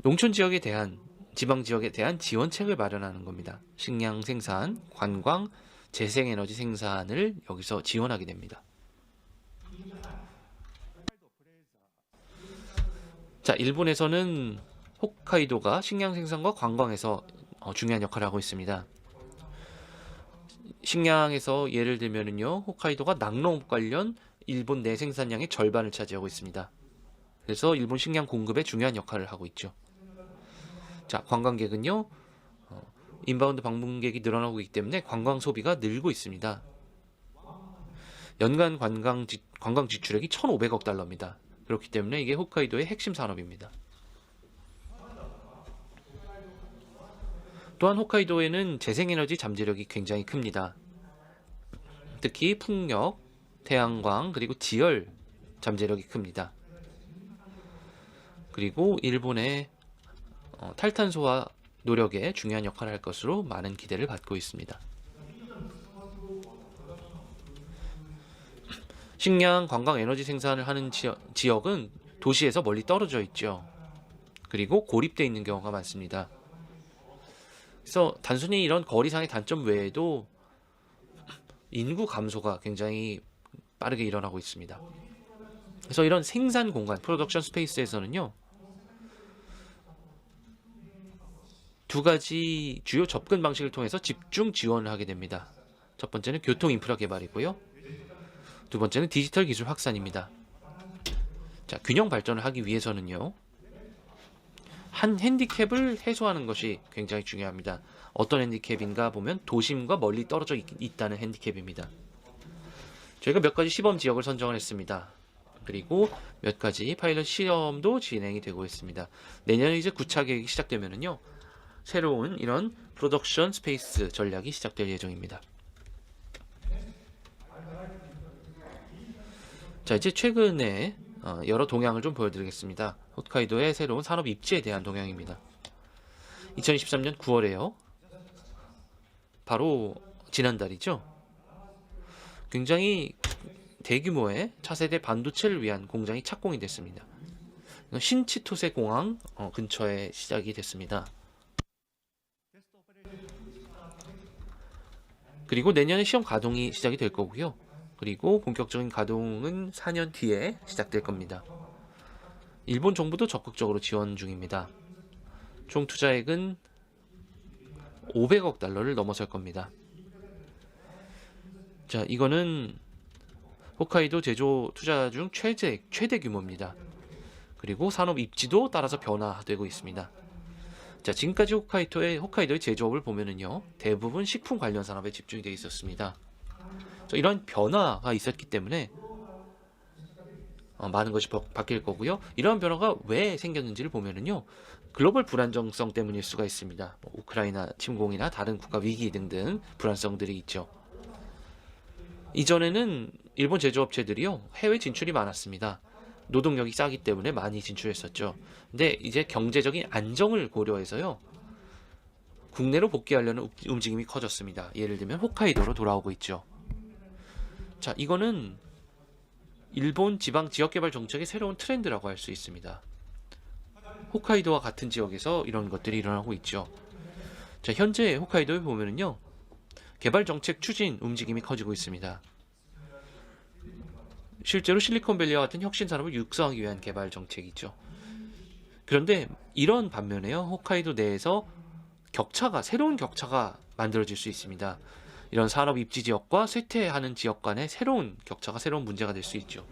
농촌 지역에 대한, 지방 지역에 대한 지원책을 마련하는 겁니다. 식량 생산, 관광, 재생에너지 생산을 여기서 지원하게 됩니다. 자, 일본에서는 홋카이도가 식량 생산과 관광에서 중요한 역할을 하고 있습니다. 식량에서 예를 들면은요, 홋카이도가 낙농업 관련 일본 내 생산량의 절반을 차지하고 있습니다. 그래서 일본 식량 공급에 중요한 역할을 하고 있죠. 자, 관광객은요, 인바운드 방문객이 늘어나고 있기 때문에 관광 소비가 늘고 있습니다. 연간 관광 지출액이 1,500억 달러입니다. 그렇기 때문에 이게 홋카이도의 핵심 산업입니다. 또한 홋카이도에는 재생에너지 잠재력이 굉장히 큽니다. 특히 풍력, 태양광 그리고 지열 잠재력이 큽니다. 그리고 일본의 탈탄소화 노력에 중요한 역할을 할 것으로 많은 기대를 받고 있습니다. 식량, 관광, 에너지 생산을 하는 지역은 도시에서 멀리 떨어져 있죠. 그리고 고립되어 있는 경우가 많습니다. 그래서 단순히 이런 거리상의 단점 외에도 인구 감소가 굉장히 빠르게 일어나고 있습니다. 그래서 이런 생산 공간, 프로덕션 스페이스에서는요, 두 가지 주요 접근 방식을 통해서 집중 지원을 하게 됩니다. 첫 번째는 교통 인프라 개발이고요. 두 번째는 디지털 기술 확산입니다. 자, 균형 발전을 하기 위해서는요, 한 핸디캡을 해소하는 것이 굉장히 중요합니다. 어떤 핸디캡인가 보면 도심과 멀리 떨어져 있다는 핸디캡입니다. 저희가 몇 가지 시범 지역을 선정을 했습니다. 그리고 몇 가지 파일럿 시험도 진행이 되고 있습니다. 내년에 이제 9차 계획이 시작되면은요, 새로운 이런 프로덕션 스페이스 전략이 시작될 예정입니다. 자, 이제 최근에 여러 동향을 좀 보여드리겠습니다. 홋카이도의 새로운 산업 입지에 대한 동향입니다. 2023년 9월에요. 바로 지난달이죠. 굉장히 대규모의 차세대 반도체를 위한 공장이 착공이 됐습니다. 신치토세 공항 근처에 시작이 됐습니다. 그리고 내년에 시험 가동이 시작이 될 거고요. 그리고 본격적인 가동은 4년 뒤에 시작될 겁니다. 일본 정부도 적극적으로 지원 중입니다. 총 투자액은 500억 달러를 넘어설 겁니다. 자, 이거는 홋카이도 제조 투자 중 최대 규모입니다. 그리고 산업 입지도 따라서 변화되고 있습니다. 자, 지금까지 홋카이도의 제조업을 보면은요, 대부분 식품 관련 산업에 집중이 되어 있었습니다. 이런 변화가 있었기 때문에 많은 것이 바뀔 거고요. 이러한 변화가 왜 생겼는지를 보면은요, 글로벌 불안정성 때문일 수가 있습니다. 우크라이나 침공이나 다른 국가 위기 등등 불안성들이 있죠. 이전에는 일본 제조업체들이요, 해외 진출이 많았습니다. 노동력이 싸기 때문에 많이 진출했었죠. 근데 이제 경제적인 안정을 고려해서요, 국내로 복귀하려는 움직임이 커졌습니다. 예를 들면 홋카이도로 돌아오고 있죠. 자, 이거는 일본 지방 지역개발 정책의 새로운 트렌드라고 할 수 있습니다. 홋카이도와 같은 지역에서 이런 것들이 일어나고 있죠. 자, 현재 홋카이도에 보면은요, 개발 정책 추진 움직임이 커지고 있습니다. 실제로 실리콘밸리와 같은 혁신 산업을 육성하기 위한 개발 정책이죠. 그런데 이런 반면에요, 홋카이도 내에서 새로운 격차가 만들어질 수 있습니다. 이런 산업 입지 지역과 쇠퇴하는 지역 간의 새로운 격차가 새로운 문제가 될 수 있죠.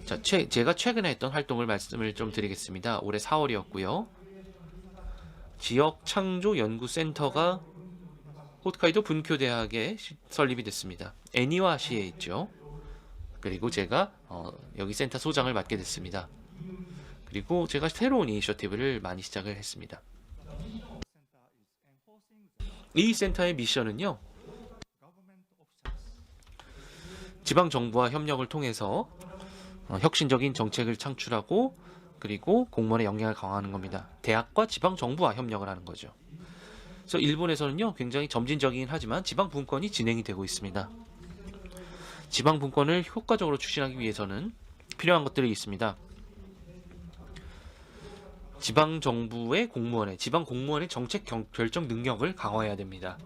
자, 제가 최근에 했던 활동을 말씀을 좀 드리겠습니다. 올해 4월이었고요. 지역 창조 연구센터가 홋카이도 분쿄대학에 설립이 됐습니다. 애니와시에 있죠. 그리고 제가 여기 센터 소장을 맡게 됐습니다. 그리고 제가 새로운 이니셔티브를 많이 시작을 했습니다. 이 센터의 미션은요, 지방 정부와 협력을 통해서 혁신적인 정책을 창출하고, 그리고 공무원의 역량을 강화하는 겁니다. 대학과 지방 정부와 협력을 하는 거죠. 그래서 일본에서는요, 굉장히 점진적이긴 하지만 지방 분권이 진행이 되고 있습니다. 지방 분권을 효과적으로 추진하기 위해서는 필요한 것들이 있습니다. 지방 정부의 지방 공무원의 정책 결정 능력을 강화해야 됩니다.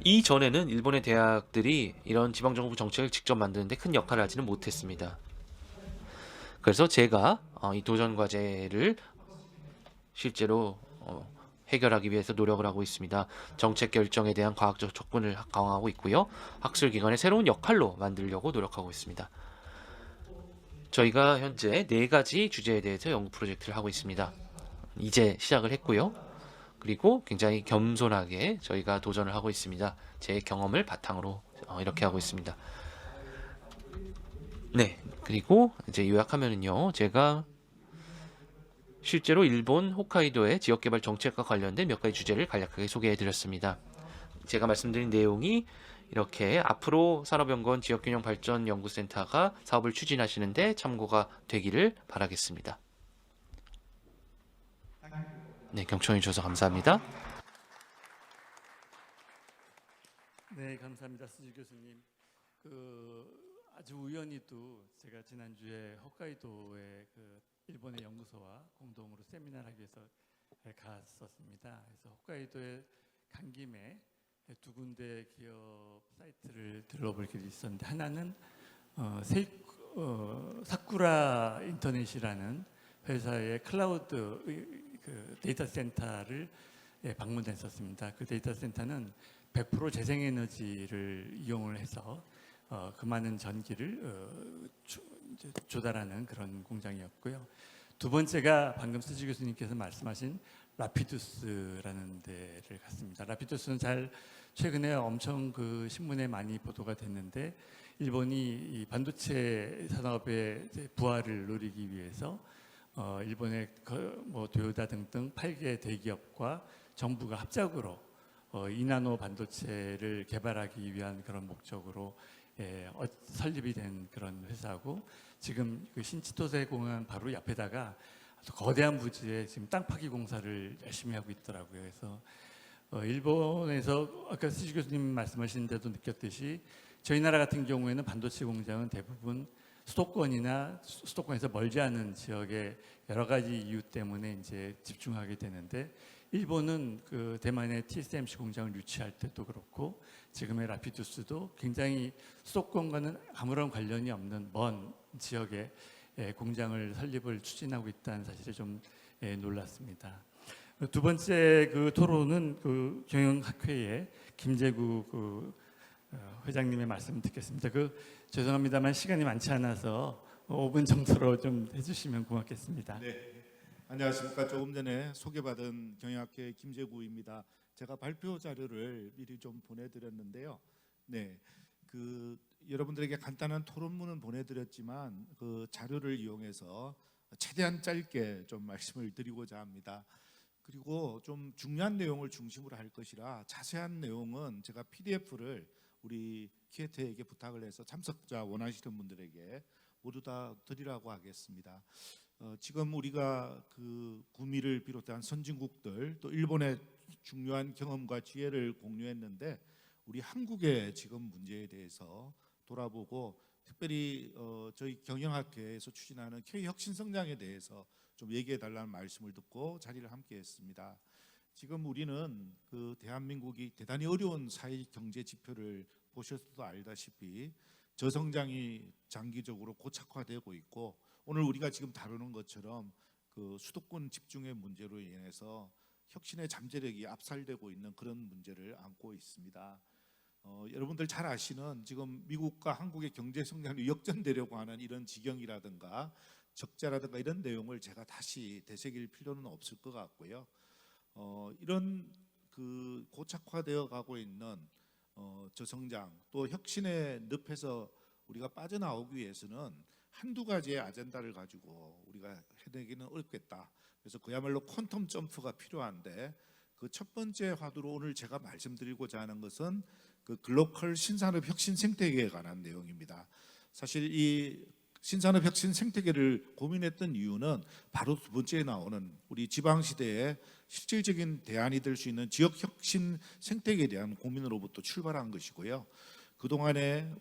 이전에는 일본의 대학들이 이런 지방 정부 정책을 직접 만드는데 큰 역할을 하지는 못했습니다. 그래서 제가 이 도전 과제를 실제로 해결하기 위해서 노력을 하고 있습니다. 정책 결정에 대한 과학적 접근을 강화하고 있고요. 학술기관의 새로운 역할로 만들려고 노력하고 있습니다. 저희가 현재 4가지 주제에 대해서 연구 프로젝트를 하고 있습니다. 이제 시작을 했고요. 그리고 굉장히 겸손하게 저희가 도전을 하고 있습니다. 제 경험을 바탕으로 이렇게 하고 있습니다. 네, 그리고 이제 요약하면은요, 제가 실제로 일본 홋카이도의 지역개발 정책과 관련된 몇 가지 주제를 간략하게 소개해드렸습니다. 제가 말씀드린 내용이 이렇게 앞으로 산업연구원 지역균형발전연구센터가 사업을 추진하시는데 참고가 되기를 바라겠습니다. 네, 경청해 주셔서 감사합니다. 네, 감사합니다, 수지 교수님. 아주 우연히도 제가 지난주에 홋카이도에 일본의 연구소와 공동으로 세미나를 하기 위해서 갔었습니다. 그래서 홋카이도에 간 김에 두 군데 기업 사이트를 들러볼 길이 있었는데, 하나는 사쿠라 인터넷이라는 회사의 클라우드 데이터 센터를 방문했었습니다. 그 데이터 센터는 100% 재생에너지를 이용을 해서 그 많은 전기를 조달하는 그런 공장이었고요. 두 번째가 방금 수지 교수님께서 말씀하신 라피두스라는 데를 갔습니다. 라피두스는 최근에 엄청 신문에 많이 보도가 됐는데, 일본이 이 반도체 산업의 부활을 노리기 위해서 일본의 도요타 등등 8개 대기업과 정부가 합작으로 2나노 반도체를 개발하기 위한 그런 목적으로 설립이 된 그런 회사고, 지금 신치토세 공항 바로 옆에다가 아주 거대한 부지에 지금 땅 파기 공사를 열심히 하고 있더라고요. 그래서 일본에서 아까 수지 교수님 말씀하신 데도 느꼈듯이 저희 나라 같은 경우에는 반도체 공장은 대부분 수도권에서 멀지 않은 지역의 여러 가지 이유 때문에 이제 집중하게 되는데, 일본은 대만의 TSMC 공장을 유치할 때도 그렇고 지금의 라피두스도 굉장히 수도권과는 아무런 관련이 없는 먼 지역에 공장을 설립을 추진하고 있다는 사실에 좀 놀랐습니다. 두 번째 토론은 경영학회의 김재구 회장님의 말씀 듣겠습니다. 죄송합니다만 시간이 많지 않아서 5분 정도로 좀 해주시면 고맙겠습니다. 네, 안녕하십니까. 조금 전에 소개받은 경영학회 김재구입니다. 제가 발표 자료를 미리 좀 보내드렸는데요. 네, 여러분들에게 간단한 토론문은 보내드렸지만 자료를 이용해서 최대한 짧게 좀 말씀을 드리고자 합니다. 그리고 좀 중요한 내용을 중심으로 할 것이라 자세한 내용은 제가 PDF를 우리 기획회에게 부탁을 해서 참석자 원하시는 분들에게 모두 다 드리라고 하겠습니다. 지금 우리가 구미를 비롯한 선진국들 또 일본의 중요한 경험과 지혜를 공유했는데, 우리 한국의 지금 문제에 대해서 돌아보고 특별히 저희 경영학회에서 추진하는 K혁신성장에 대해서 좀 얘기해 달라는 말씀을 듣고 자리를 함께 했습니다. 지금 우리는 대한민국이 대단히 어려운 사회 경제 지표를 보셔서도 알다시피 저성장이 장기적으로 고착화되고 있고, 오늘 우리가 지금 다루는 것처럼 수도권 집중의 문제로 인해서 혁신의 잠재력이 압살되고 있는 그런 문제를 안고 있습니다. 여러분들 잘 아시는 지금 미국과 한국의 경제 성장이 역전되려고 하는 이런 지경이라든가 적자라든가 이런 내용을 제가 다시 되새길 필요는 없을 것 같고요. 이런 고착화되어 가고 있는 저성장 또 혁신의 늪에서 우리가 빠져나오기 위해서는 한두 가지의 아젠다를 가지고 우리가 해내기는 어렵겠다. 그래서 그야말로 퀀텀 점프가 필요한데, 첫 번째 화두로 오늘 제가 말씀드리고자 하는 것은 글로컬 신산업 혁신 생태계에 관한 내용입니다. 사실 이 신산업 혁신 생태계를 고민했던 이유는 바로 두 번째에 나오는 우리 지방시대에 실질적인 대안이 될 수 있는 지역 혁신 생태계에 대한 고민으로부터 출발한 것이고요. 그동안에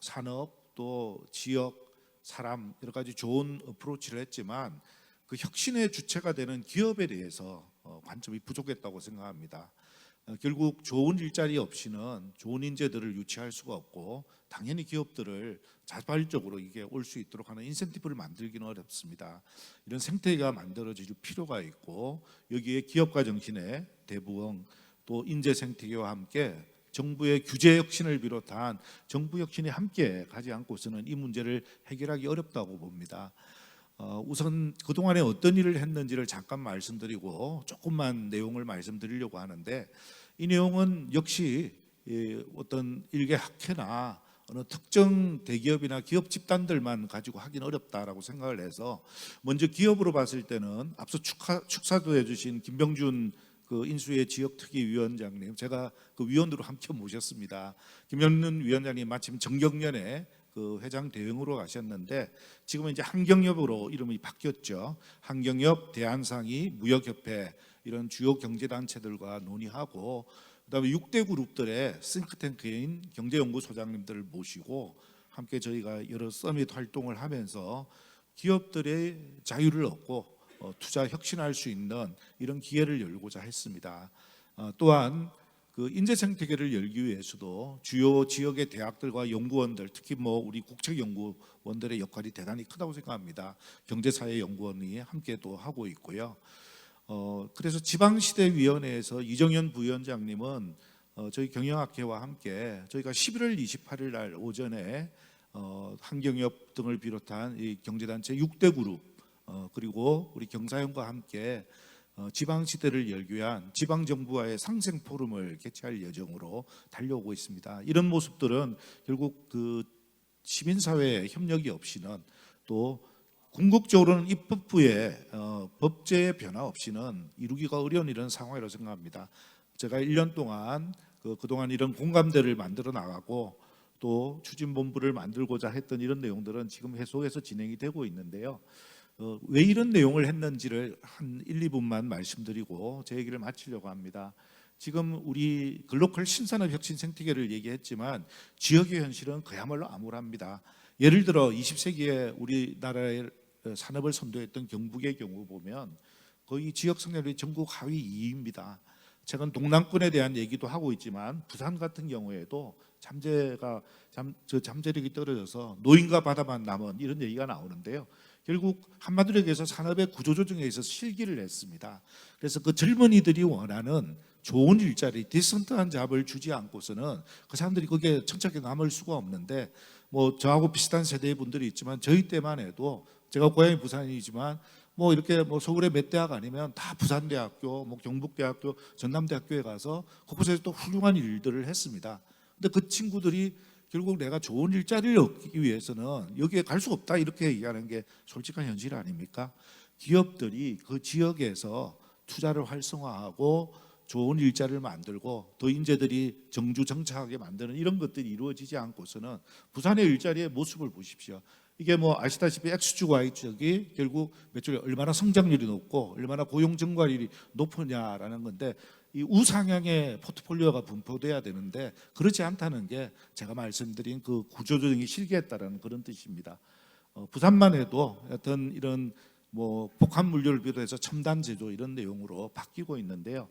산업 또 지역 사람 여러 가지 좋은 어프로치를 했지만 혁신의 주체가 되는 기업에 대해서 관점이 부족했다고 생각합니다. 결국 좋은 일자리 없이는 좋은 인재들을 유치할 수가 없고, 당연히 기업들을 자발적으로 이게 올 수 있도록 하는 인센티브를 만들기는 어렵습니다. 이런 생태계가 만들어질 필요가 있고, 여기에 기업가 정신의 대부흥 또 인재 생태계와 함께 정부의 규제 혁신을 비롯한 정부 혁신이 함께 가지 않고서는 이 문제를 해결하기 어렵다고 봅니다. 우선 그동안에 어떤 일을 했는지를 잠깐 말씀드리고 조금만 내용을 말씀드리려고 하는데, 이 내용은 역시 어떤 일개 학회나 어느 특정 대기업이나 기업 집단들만 가지고 하긴 어렵다라고 생각을 해서, 먼저 기업으로 봤을 때는 앞서 축사도 해주신 김병준 그 인수의 지역특위위원장님, 제가 그 위원으로 함께 모셨습니다. 김현는 위원장님 마침 정경련에 그 회장 대행으로 가셨는데 지금은 이제 한경협으로 이름이 바뀌었죠. 한경협, 대한상의, 무역협회 이런 주요 경제단체들과 논의하고 그다음에 6대 그룹들의 싱크탱크인 경제연구소장님들을 모시고 함께 저희가 여러 서밋 활동을 하면서 기업들의 자유를 얻고 투자 혁신할 수 있는 이런 기회를 열고자 했습니다. 또한 그 인재 생태계를 열기 위해서도 주요 지역의 대학들과 연구원들, 특히 뭐 우리 국책연구원들의 역할이 대단히 크다고 생각합니다. 경제사회연구원이 함께도 하고 있고요. 그래서 지방시대위원회에서 이정현 부위원장님은 저희 경영학회와 함께 저희가 11월 28일 날 오전에 한경협 등을 비롯한 이 경제단체 6대 그룹 그리고 우리 경사연과 함께 지방시대를 열기 위한 지방정부와의 상생 포럼을 개최할 예정으로 달려오고 있습니다. 이런 모습들은 결국 그 시민사회의 협력이 없이는 또 궁극적으로는 입법부의 법제의 변화 없이는 이루기가 어려운 이런 상황이라고 생각합니다. 제가 1년 동안 그동안 이런 공감대를 만들어 나가고 또 추진본부를 만들고자 했던 이런 내용들은 지금 계속해서 진행이 되고 있는데요. 왜 이런 내용을 했는지를 한 1, 2분만 말씀드리고 제 얘기를 마치려고 합니다. 지금 우리 글로컬 신산업 혁신 생태계를 얘기했지만 지역의 현실은 그야말로 암울합니다. 예를 들어 20세기에 우리나라의 산업을 선도했던 경북의 경우 보면 거의 지역 성장률이 전국 하위 2위입니다. 최근 동남권에 대한 얘기도 하고 있지만 부산 같은 경우에도 잠재력이 떨어져서 노인과 바다만 남은 이런 얘기가 나오는데요. 결국 한마디로 얘기해서 산업의 구조조정에 있어서 실기를 했습니다. 그래서 그 젊은이들이 원하는 좋은 일자리, 디센트한 잡을 주지 않고서는 그 사람들이 거기에 정착해 남을 수가 없는데 뭐 저하고 비슷한 세대의 분들이 있지만 저희 때만 해도 제가 고향이 부산이지만 뭐 이렇게 뭐 서울의 몇 대학 아니면 다 부산대학교, 뭐 경북대학교, 전남대학교에 가서 그곳에서 또 훌륭한 일들을 했습니다. 근데 그 친구들이 결국 내가 좋은 일자리를 얻기 위해서는 여기에 갈 수 없다 이렇게 얘기하는 게 솔직한 현실 아닙니까? 기업들이 그 지역에서 투자를 활성화하고 좋은 일자리를 만들고 더 인재들이 정주 정착하게 만드는 이런 것들이 이루어지지 않고서는 부산의 일자리의 모습을 보십시오. 이게 뭐 아시다시피 X축 Y축이 결국 매출이 얼마나 성장률이 높고 얼마나 고용 증가율이 높으냐라는 건데 이 우상향의 포트폴리오가 분포돼야 되는데 그렇지 않다는 게 제가 말씀드린 그 구조조정이 실기했다라는 그런 뜻입니다. 부산만 해도 어떤 이런 뭐 복합 물류를 비롯해서 첨단 제조 이런 내용으로 바뀌고 있는데요.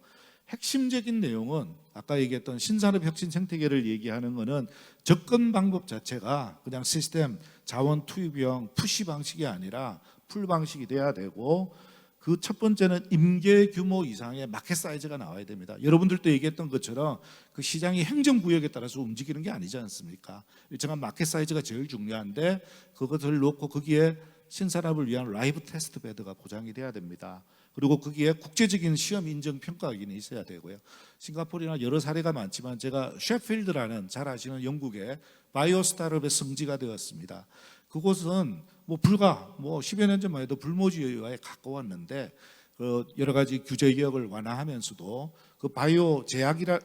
핵심적인 내용은 아까 얘기했던 신산업 혁신 생태계를 얘기하는 것은 접근 방법 자체가 그냥 시스템 자원 투입형 푸시 방식이 아니라 풀 방식이 돼야 되고 그 첫 번째는 임계 규모 이상의 마켓 사이즈가 나와야 됩니다. 여러분들도 얘기했던 것처럼 그 시장이 행정구역에 따라서 움직이는 게 아니지 않습니까? 일정한 마켓 사이즈가 제일 중요한데 그것을 놓고 거기에 신산업을 위한 라이브 테스트 베드가 보장이 돼야 됩니다. 그리고 거기에 국제적인 시험 인정 평가기는 있어야 되고요. 싱가포르나 여러 사례가 많지만 제가 셰필드라는 잘 아시는 영국의 바이오 스타트업의 성지가 되었습니다. 그곳은 뭐 불과 10여 년 전만 해도 불모지에 가까웠는데 여러 가지 규제 개혁을 완화하면서도 그 바이오 제약이라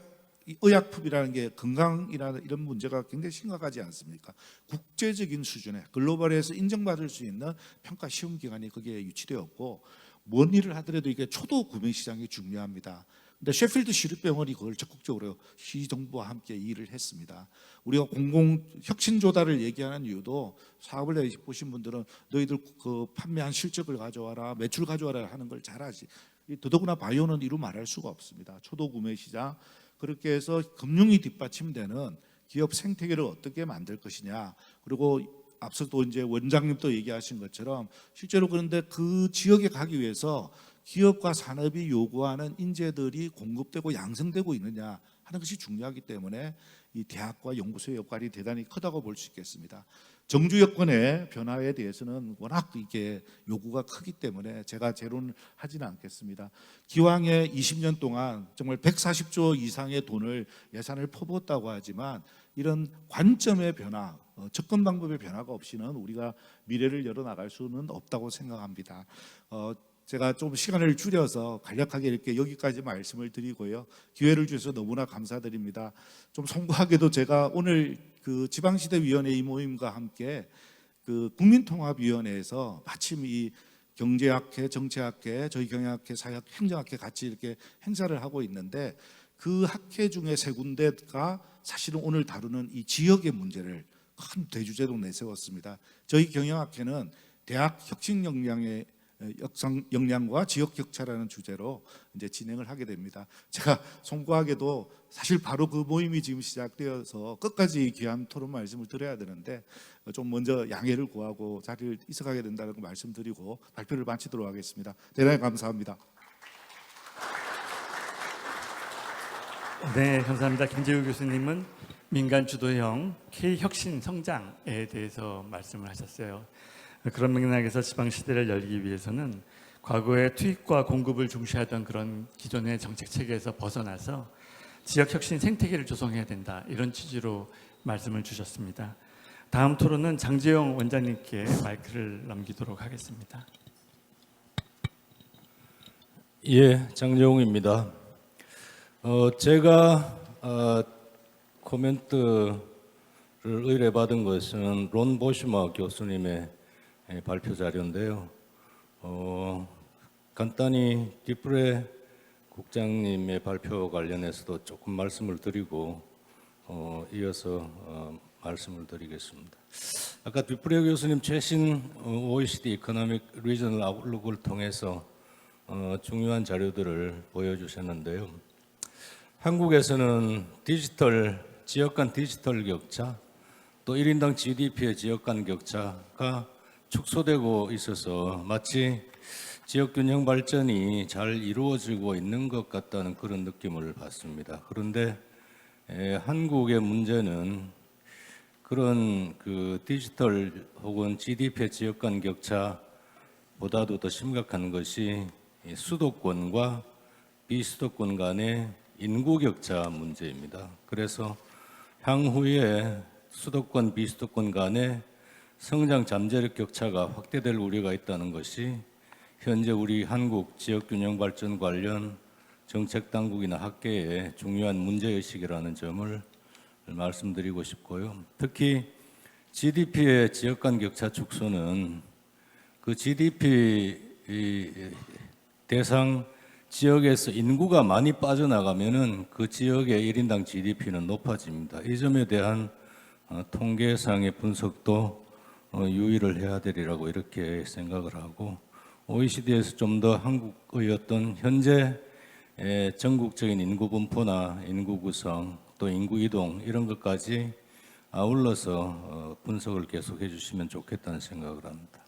의약품이라는 게 건강이라는 이런 문제가 굉장히 심각하지 않습니까? 국제적인 수준의 글로벌에서 인정받을 수 있는 평가 시험 기관이 거기에 유치되었고 뭔 일을 하더라도 이게 초도 구매 시장이 중요합니다. 근데 셰필드 시립병원이 그걸 적극적으로 시정부와 함께 일을 했습니다. 우리가 공공 혁신 조달을 얘기하는 이유도 사업을 해보신 분들은 너희들 그 판매한 실적을 가져와라, 매출 가져와라 하는 걸 잘 아시. 더더구나 바이오는 이루 말할 수가 없습니다. 초도 구매 시장. 그렇게 해서 금융이 뒷받침되는 기업 생태계를 어떻게 만들 것이냐. 그리고 앞서도 이제 원장님도 얘기하신 것처럼 실제로 그런데 그 지역에 가기 위해서 기업과 산업이 요구하는 인재들이 공급되고 양성되고 있느냐 하는 것이 중요하기 때문에 이 대학과 연구소의 역할이 대단히 크다고 볼 수 있겠습니다. 정주 여건의 변화에 대해서는 워낙 이게 요구가 크기 때문에 제가 재론을 하지는 않겠습니다. 기왕에 20년 동안 정말 140조 이상의 돈을 예산을 퍼부었다고 하지만 이런 관점의 변화, 접근 방법의 변화가 없이는 우리가 미래를 열어나갈 수는 없다고 생각합니다. 제가 좀 시간을 줄여서 간략하게 이렇게 여기까지 말씀을 드리고요. 기회를 주셔서 너무나 감사드립니다. 좀 송구하게도 제가 오늘 그 지방시대위원회 이 모임과 함께 그 국민통합위원회에서 마침 이 경제학회, 정치학회, 저희 경영학회, 사회학, 행정학회 같이 이렇게 행사를 하고 있는데 그 학회 중에 세 군데가 사실은 오늘 다루는 이 지역의 문제를 큰 대주제로 내세웠습니다. 저희 경영학회는 대학 혁신 역량의 역량과 지역 격차라는 주제로 이제 진행을 하게 됩니다. 제가 송구하게도 사실 바로 그 모임이 지금 시작되어서 끝까지 귀한 토론 말씀을 드려야 되는데 좀 먼저 양해를 구하고 자리를 이석하게 된다는 거 말씀드리고 발표를 마치도록 하겠습니다. 대단히 감사합니다. 네, 감사합니다. 김재우 교수님은 민간 주도형 K혁신 성장에 대해서 말씀을 하셨어요. 그런 맥락에서 지방시대를 열기 위해서는 과거에 투입과 공급을 중시하던 그런 기존의 정책 체계에서 벗어나서 지역혁신 생태계를 조성해야 된다, 이런 취지로 말씀을 주셨습니다. 다음 토론은 장재영 원장님께 마이크를 넘기도록 하겠습니다. 예, 장재홍입니다. 제가 코멘트를 의뢰받은 것은 론 보시마 교수님의 발표 자료인데요. 간단히 디프레 국장님의 발표 관련해서도 조금 말씀을 드리고 이어서 말씀을 드리겠습니다. 아까 디프레 교수님 최신 OECD 이코노믹 리저널 아웃룩을 통해서 중요한 자료들을 보여주셨는데요. 한국에서는 지역 간 디지털 격차, 또 1인당 GDP의 지역 간 격차가 축소되고 있어서 마치 지역 균형 발전이 잘 이루어지고 있는 것 같다는 그런 느낌을 받습니다. 그런데 한국의 문제는 그런 그 디지털 혹은 GDP의 지역 간 격차보다도 더 심각한 것이 수도권과 비수도권 간의 인구 격차 문제입니다. 그래서 향후에 수도권, 비수도권 간의 성장 잠재력 격차가 확대될 우려가 있다는 것이 현재 우리 한국 지역균형 발전 관련 정책 당국이나 학계의 중요한 문제의식이라는 점을 말씀드리고 싶고요. 특히 GDP의 지역 간 격차 축소는 그 GDP 대상 지역에서 인구가 많이 빠져나가면은 그 지역의 1인당 GDP는 높아집니다. 이 점에 대한 통계상의 분석도 유의를 해야 되리라고 이렇게 생각을 하고, OECD에서 좀 더 한국의 어떤 현재 전국적인 인구 분포나 인구 구성 또 인구 이동 이런 것까지 아울러서 분석을 계속해 주시면 좋겠다는 생각을 합니다.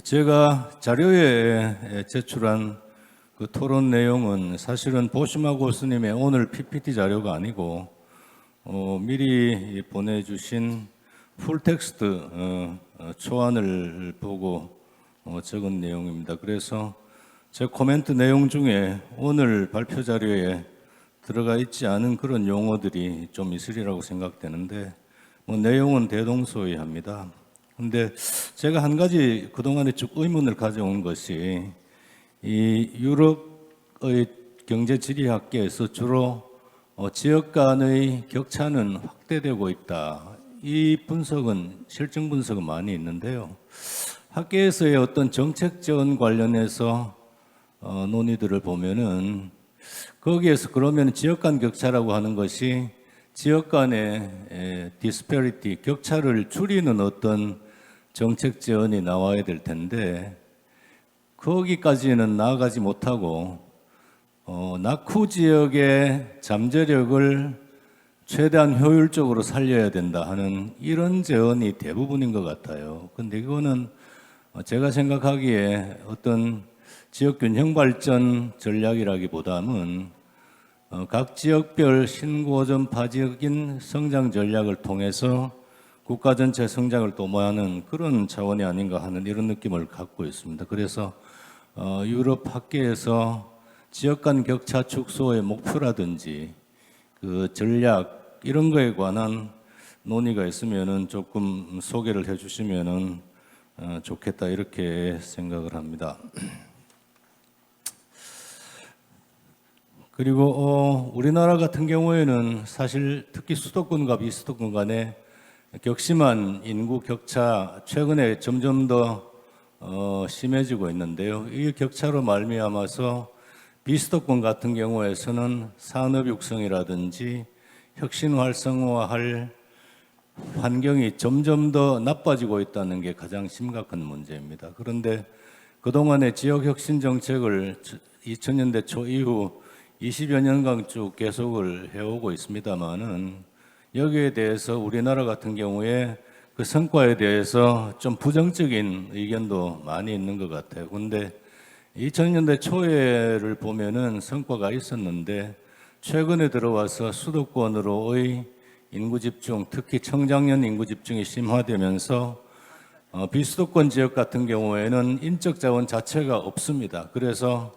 제가 자료에 제출한 그 토론 내용은 사실은 보시마 교수님의 오늘 PPT 자료가 아니고 미리 보내주신 풀텍스트 초안을 보고 적은 내용입니다. 그래서 제 코멘트 내용 중에 오늘 발표 자료에 들어가 있지 않은 그런 용어들이 좀 있으리라고 생각되는데 내용은 대동소이합니다. 근데 제가 한 가지 그동안에 쭉 의문을 가져온 것이 이 유럽의 경제지리학계에서 주로 지역 간의 격차는 확대되고 있다, 이 분석은 실증 분석은 많이 있는데요. 학계에서의 어떤 정책 지원 관련해서 논의들을 보면은 거기에서 그러면 지역 간 격차라고 하는 것이 지역 간의 디스패리티, 격차를 줄이는 어떤 정책 지원이 나와야 될 텐데 거기까지는 나아가지 못하고 낙후 지역의 잠재력을 최대한 효율적으로 살려야 된다 하는 이런 제언이 대부분인 것 같아요. 근데 이거는 제가 생각하기에 어떤 지역 균형 발전 전략이라기보다는 각 지역별 신고전파적인 성장 전략을 통해서 국가 전체 성장을 도모하는 그런 차원이 아닌가 하는 이런 느낌을 갖고 있습니다. 그래서 유럽 학계에서 지역 간 격차 축소의 목표라든지 그 전략 이런 거에 관한 논의가 있으면은 조금 소개를 해주시면은 좋겠다 이렇게 생각을 합니다. 그리고 우리나라 같은 경우에는 사실 특히 수도권과 비수도권 간에 격심한 인구 격차 최근에 점점 더 심해지고 있는데요. 이 격차로 말미암아서 비수도권 같은 경우에서는 산업 육성이라든지 혁신 활성화할 환경이 점점 더 나빠지고 있다는 게 가장 심각한 문제입니다. 그런데 그동안의 지역 혁신 정책을 2000년대 초 이후 20여 년간 쭉 계속을 해오고 있습니다만은 여기에 대해서 우리나라 같은 경우에 그 성과에 대해서 좀 부정적인 의견도 많이 있는 것 같아요. 그런데 2000년대 초에를 보면은 성과가 있었는데 최근에 들어와서 수도권으로의 인구 집중, 특히 청장년 인구 집중이 심화되면서 비수도권 지역 같은 경우에는 인적 자원 자체가 없습니다. 그래서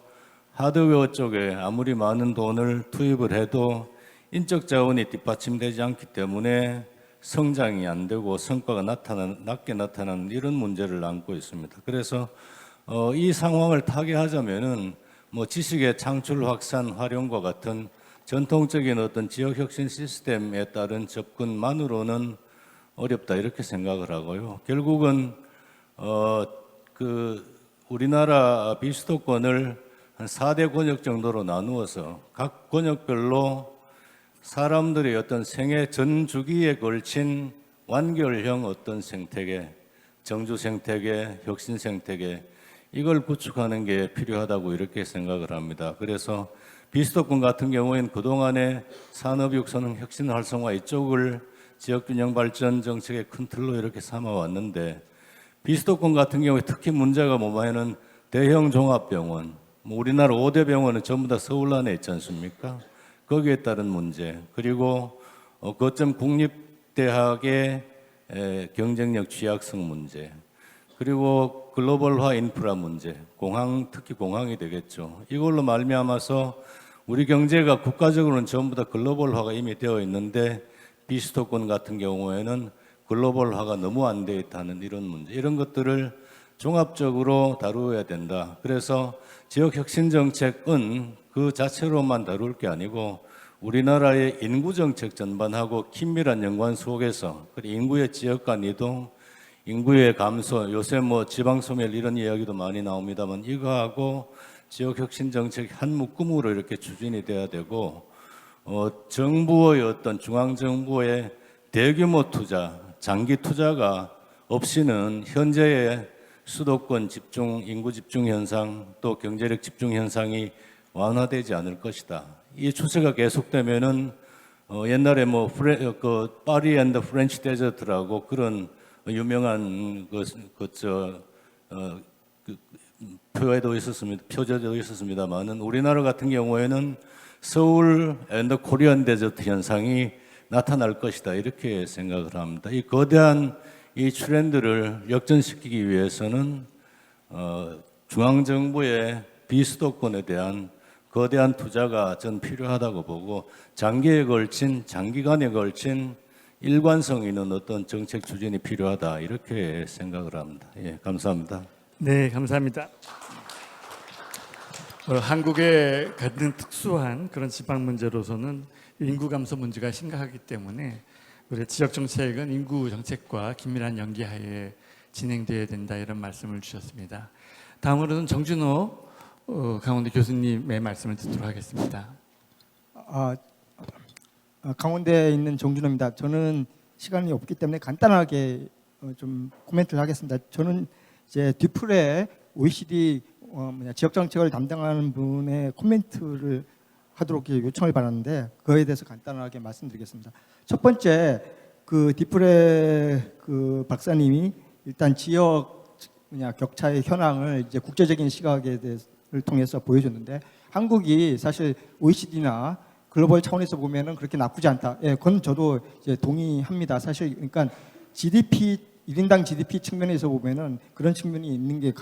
하드웨어 쪽에 아무리 많은 돈을 투입을 해도 인적 자원이 뒷받침되지 않기 때문에 성장이 안 되고 성과가 낮게 나타나는 이런 문제를 안고 있습니다. 그래서 이 상황을 타개하자면은 뭐 지식의 창출, 확산, 활용과 같은 전통적인 어떤 지역 혁신 시스템에 따른 접근만으로는 어렵다 이렇게 생각을 하고요. 결국은 우리나라 비수도권을 한 4대 권역 정도로 나누어서 각 권역별로 사람들의 어떤 생애 전 주기에 걸친 완결형 어떤 생태계, 정주 생태계, 혁신 생태계 이걸 구축하는 게 필요하다고 이렇게 생각을 합니다. 그래서 비수도권 같은 경우에는 그동안의 산업 육성, 혁신 활성화 이쪽을 지역 균형 발전 정책의 큰 틀로 이렇게 삼아 왔는데 비수도권 같은 경우에 특히 문제가 뭐냐면 대형 종합병원, 우리나라 5대 병원은 전부 다 서울 안에 있지 않습니까? 거기에 따른 문제, 그리고 거점 국립대학의 경쟁력 취약성 문제, 그리고 글로벌화 인프라 문제, 특히 공항이 되겠죠. 이걸로 말미암아서 우리 경제가 국가적으로는 전부 다 글로벌화가 이미 되어 있는데 비수도권 같은 경우에는 글로벌화가 너무 안 되어 있다는 이런 문제, 이런 것들을 종합적으로 다루어야 된다. 그래서 지역 혁신 정책은 그 자체로만 다룰 게 아니고 우리나라의 인구 정책 전반하고 긴밀한 연관 속에서 인구의 지역 간 이동, 인구의 감소, 요새 뭐 지방 소멸 이런 이야기도 많이 나옵니다만 이거하고 지역 혁신 정책 한 묶음으로 이렇게 추진이 돼야 되고 정부의 어떤 중앙 정부의 대규모 투자, 장기 투자가 없이는 현재의 수도권 집중, 인구 집중 현상, 또 경제력 집중 현상이 완화되지 않을 것이다. 이 추세가 계속되면은 옛날에 뭐 파리 앤드 프렌치 데저트라고 그런 유명한 표에도 있었습니다만은 우리나라 같은 경우에는 서울 앤드 코리안 데저트 현상이 나타날 것이다 이렇게 생각을 합니다. 이 거대한 이 트렌드를 역전시키기 위해서는 중앙정부의 비수도권에 대한 거대한 투자가 전 필요하다고 보고 장기간에 걸친 일관성 있는 어떤 정책 추진이 필요하다 이렇게 생각을 합니다. 예, 감사합니다. 네, 감사합니다. 한국의 가장 특수한 그런 지방 문제로서는 인구 감소 문제가 심각하기 때문에 우리 지역 정책은 인구 정책과 긴밀한 연계하에 진행돼야 된다 이런 말씀을 주셨습니다. 다음으로는 정준호 강원대 교수님의 말씀을 듣도록 하겠습니다. 강원대에 있는 정준호입니다. 저는 시간이 없기 때문에 간단하게 좀 코멘트를 하겠습니다. 저는 이제 뒤풀에 OECD 지역 정책을 담당하는 분의 코멘트를 하도록 요청을 받았는데 그거에 대해서 간단하게 말씀드리겠습니다. 첫 번째, 그 디프레 그 박사님이 일단 지역 격차의 현황을 이제 국제적인 시각에 대해서를 통해서 보여줬는데 한국이 사실 OECD나 글로벌 차원에서 보면은 그렇게 나쁘지 않다. 예, 그건 저도 이제 동의합니다. 사실 그러니까 GDP 1인당 GDP 측면에서 보면은 그런 측면이 있는 게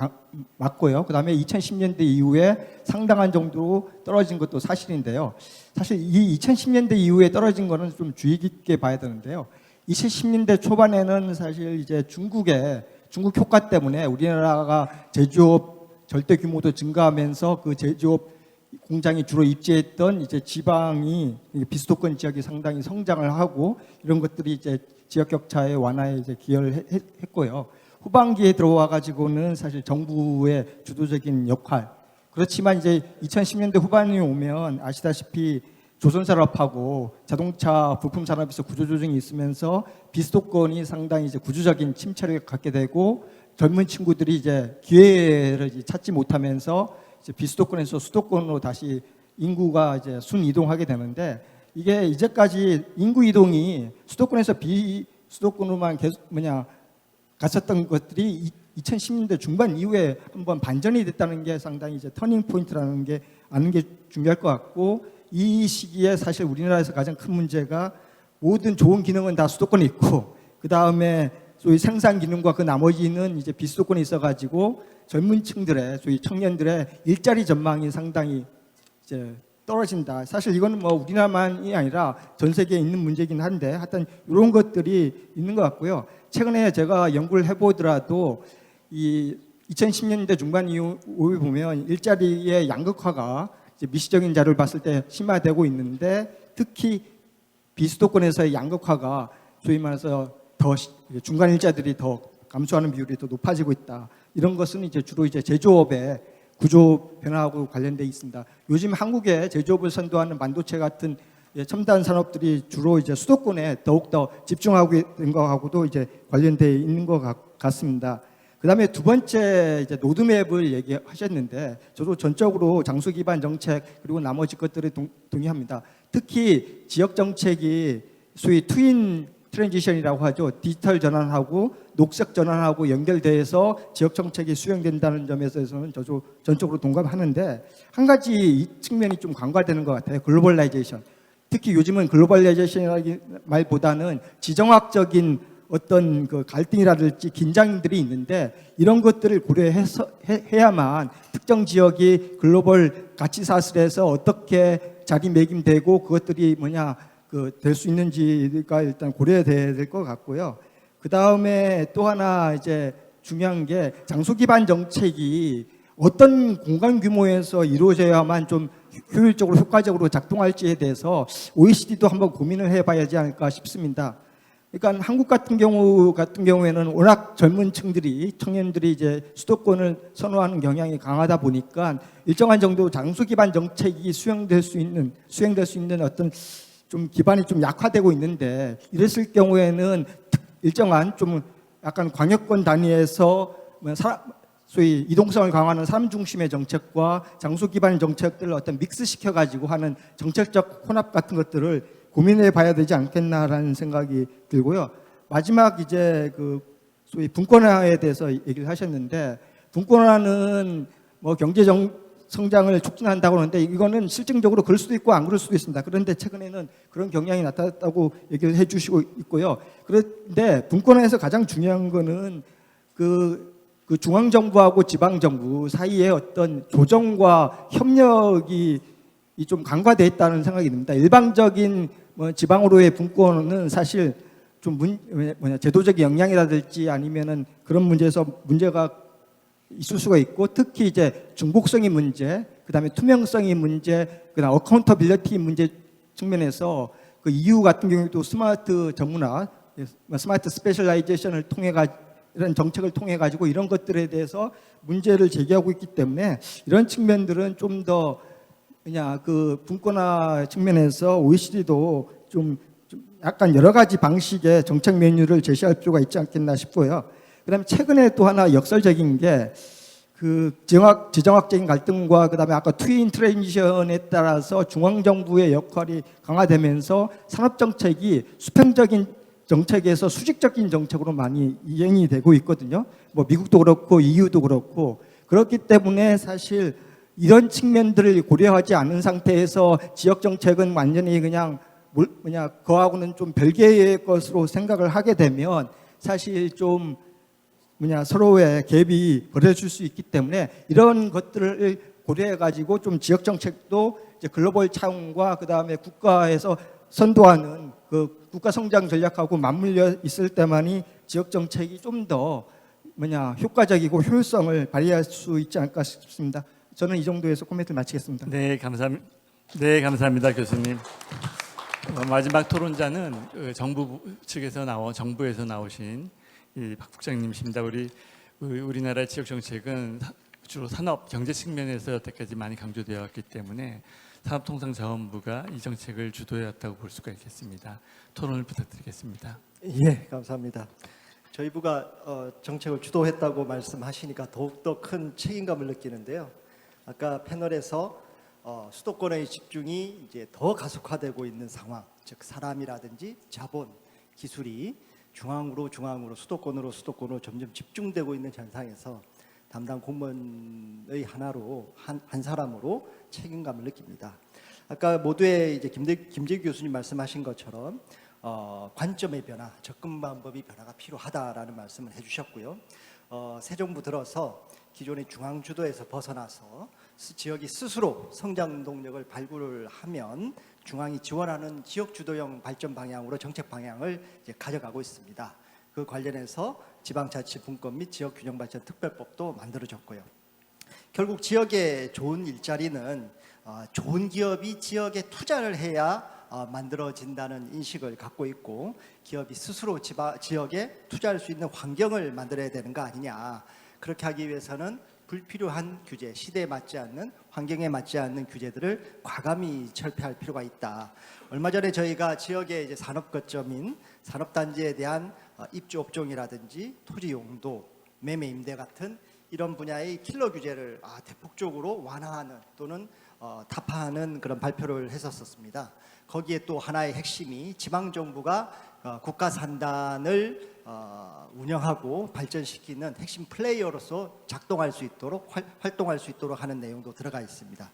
맞고요. 그다음에 2010년대 이후에 상당한 정도 떨어진 것도 사실인데요. 사실 이 2010년대 이후에 떨어진 거는 좀 주의 깊게 봐야 되는데요. 2010년대 초반에는 사실 이제 중국의 중국 효과 때문에 우리나라가 제조업 절대 규모도 증가하면서 그 제조업 공장이 주로 입지했던 이제 지방이 비수도권 지역이 상당히 성장을 하고 이런 것들이 이제 지역 격차의 완화에 이제 기여를 했고요. 후반기에 들어와 가지고는 사실 정부의 주도적인 역할. 그렇지만 이제 2010년대 후반이 오면 아시다시피 조선산업하고 자동차 부품 산업에서 구조조정이 있으면서 비수도권이 상당히 이제 구조적인 침체를 갖게 되고 젊은 친구들이 이제 기회를 이제 찾지 못하면서 이제 비수도권에서 수도권으로 다시 인구가 이제 순이동하게 되는데 이게 이제까지 인구 이동이 수도권에서 비수도권으로만 계속 갔었던 것들이 2010년대 중반 이후에 한번 반전이 됐다는 게 상당히 이제 터닝 포인트라는 게 아는 게 중요할 것 같고 이 시기에 사실 우리나라에서 가장 큰 문제가 모든 좋은 기능은 다 수도권에 있고 그 다음에 소위 생산 기능과 그 나머지는 이제 비수도권에 있어가지고 젊은 층들의 소위 청년들의 일자리 전망이 상당히 이제 떨어진다. 사실 이거는 뭐 우리나라만이 아니라 전 세계에 있는 문제이긴 한데 하여튼 이런 것들이 있는 것 같고요. 최근에 제가 연구를 해보더라도 이 2010년대 중반 이후에 보면 일자리의 양극화가 이제 미시적인 자료를 봤을 때 심화되고 있는데 특히 비수도권에서의 양극화가 소위 말해서 더 중간 일자들이 더 감소하는 비율이 더 높아지고 있다. 이런 것은 이제 주로 이제 제조업의 구조 변화하고 관련돼 있습니다. 요즘 한국의 제조업을 선도하는 반도체 같은 첨단 산업들이 주로 이제 수도권에 더욱 더 집중하고 있는 것하고도 이제 관련돼 있는 것 같습니다. 그다음에 두 번째 이제 로드맵을 얘기하셨는데 저도 전적으로 장수 기반 정책 그리고 나머지 것들을 동의합니다. 특히 지역 정책이 소위 트윈 트랜지션이라고 하죠. 디지털 전환하고 녹색 전환하고 연결돼서 지역 정책이 수행된다는 점에서는 저도 전적으로 동감하는데 한 가지 이 측면이 좀 간과되는 것 같아요. 글로벌라이제이션. 특히 요즘은 글로벌라이제이션이라는 말보다는 지정학적인 어떤 그 갈등이라든지 긴장들이 있는데 이런 것들을 고려해서 해야만 특정 지역이 글로벌 가치 사슬에서 어떻게 자리매김되고 그것들이 될 수 있는지가 일단 고려돼야 될 것 같고요. 그 다음에 또 하나 이제 중요한 게 장소 기반 정책이 어떤 공간 규모에서 이루어져야만 좀 효율적으로 효과적으로 작동할지에 대해서 OECD도 한번 고민을 해봐야 하지 않을까 싶습니다. 그러니까 한국 같은 경우에는 워낙 젊은 층들이 청년들이 이제 수도권을 선호하는 경향이 강하다 보니까 일정한 정도 장소 기반 정책이 수행될 수 있는 어떤 좀 기반이 좀 약화되고 있는데 이랬을 경우에는 일정한 좀 약간 광역권 단위에서 소위 이동성을 강화하는 사람 중심의 정책과 장소 기반 정책들을 어떤 믹스시켜 가지고 하는 정책적 혼합 같은 것들을 고민해 봐야 되지 않겠나라는 생각이 들고요. 마지막 이제 그 소위 분권화에 대해서 얘기를 하셨는데 분권화는 뭐 성장을 촉진한다고 하는데 이거는 실증적으로 그럴 수도 있고 안 그럴 수도 있습니다. 그런데 최근에는 그런 경향이 나타났다고 얘기를 해주시고 있고요. 그런데 분권화에서 가장 중요한 거는 그 중앙정부하고 지방정부 사이에 어떤 조정과 협력이 좀 간과되어 있다는 생각이 듭니다. 일방적인 지방으로의 분권은 사실 좀 제도적 영향이라든지 아니면은 그런 문제에서 문제가 있을 수가 있고 특히 이제 중복성의 문제, 그다음에 투명성의 문제, 그다음 어카운터빌리티 문제 측면에서 그 EU 같은 경우에도 스마트 전문화, 스마트 스페셜라이제이션을 통해 이런 정책을 통해 가지고 이런 것들에 대해서 문제를 제기하고 있기 때문에 이런 측면들은 좀 더 그 분권화 측면에서 OECD도 좀 약간 여러 가지 방식의 정책 메뉴를 제시할 필요가 있지 않겠나 싶고요. 그다음에 최근에 또 하나 역설적인 게 그 지정학적인 갈등과 그다음에 아까 트윈 트랜지션에 따라서 중앙 정부의 역할이 강화되면서 산업 정책이 수평적인 정책에서 수직적인 정책으로 많이 이행이 되고 있거든요. 뭐 미국도 그렇고 EU도 그렇고 그렇기 때문에 사실 이런 측면들을 고려하지 않은 상태에서 지역 정책은 완전히 그냥 그거하고는 좀 별개의 것으로 생각을 하게 되면 사실 좀 서로의 갭이 벌어질 수 있기 때문에 이런 것들을 고려해 가지고 좀 지역 정책도 이제 글로벌 차원과 그다음에 국가에서 선도하는 그 국가 성장 전략하고 맞물려 있을 때만이 지역 정책이 좀 더 효과적이고 효율성을 발휘할 수 있지 않을까 싶습니다. 저는 이 정도에서 코멘트 마치겠습니다. 네, 감사합니다. 네, 감사합니다, 교수님. 마지막 토론자는 정부에서 나오신 이 박 국장님이십니다. 우리나라 지역 정책은 주로 산업 경제 측면에서 여태까지 많이 강조되어 왔기 때문에 산업통상자원부가 이 정책을 주도해왔다고 볼 수가 있겠습니다. 토론을 부탁드리겠습니다. 예, 감사합니다. 저희 부가 정책을 주도했다고 말씀하시니까 더욱더 큰 책임감을 느끼는데요. 아까 패널에서 수도권의 집중이 이제 더 가속화되고 있는 상황, 즉 사람이라든지 자본, 기술이 중앙으로 수도권으로 점점 집중되고 있는 현상에서 담당 공무원의 하나로 한 사람으로 책임감을 느낍니다. 아까 모두의 이제 김재규 교수님 말씀하신 것처럼 관점의 변화, 접근 방법의 변화가 필요하다라는 말씀을 해주셨고요. 새 정부 들어서 기존의 중앙 주도에서 벗어나서 지역이 스스로 성장 동력을 발굴을 하면 중앙이 지원하는 지역 주도형 발전 방향으로 정책 방향을 이제 가져가고 있습니다. 그 관련해서 지방자치분권 및 지역균형발전 특별법도 만들어졌고요. 결국 지역의 좋은 일자리는 좋은 기업이 지역에 투자를 해야 만들어진다는 인식을 갖고 있고, 기업이 스스로 지역에 투자할 수 있는 환경을 만들어야 되는 거 아니냐. 그렇게 하기 위해서는 불필요한 규제, 시대에 맞지 않는, 환경에 맞지 않는 규제들을 과감히 철폐할 필요가 있다. 얼마 전에 저희가 지역의 이제 산업 거점인 산업단지에 대한 입주 업종이라든지 토지 용도, 매매 임대 같은 이런 분야의 킬러 규제를 대폭적으로 완화하는 또는 타파하는 그런 발표를 했었습니다. 거기에 또 하나의 핵심이 지방정부가 국가 산단을 운영하고 발전시키는 핵심 플레이어로서 작동할 수 있도록 활동할 수 있도록 하는 내용도 들어가 있습니다.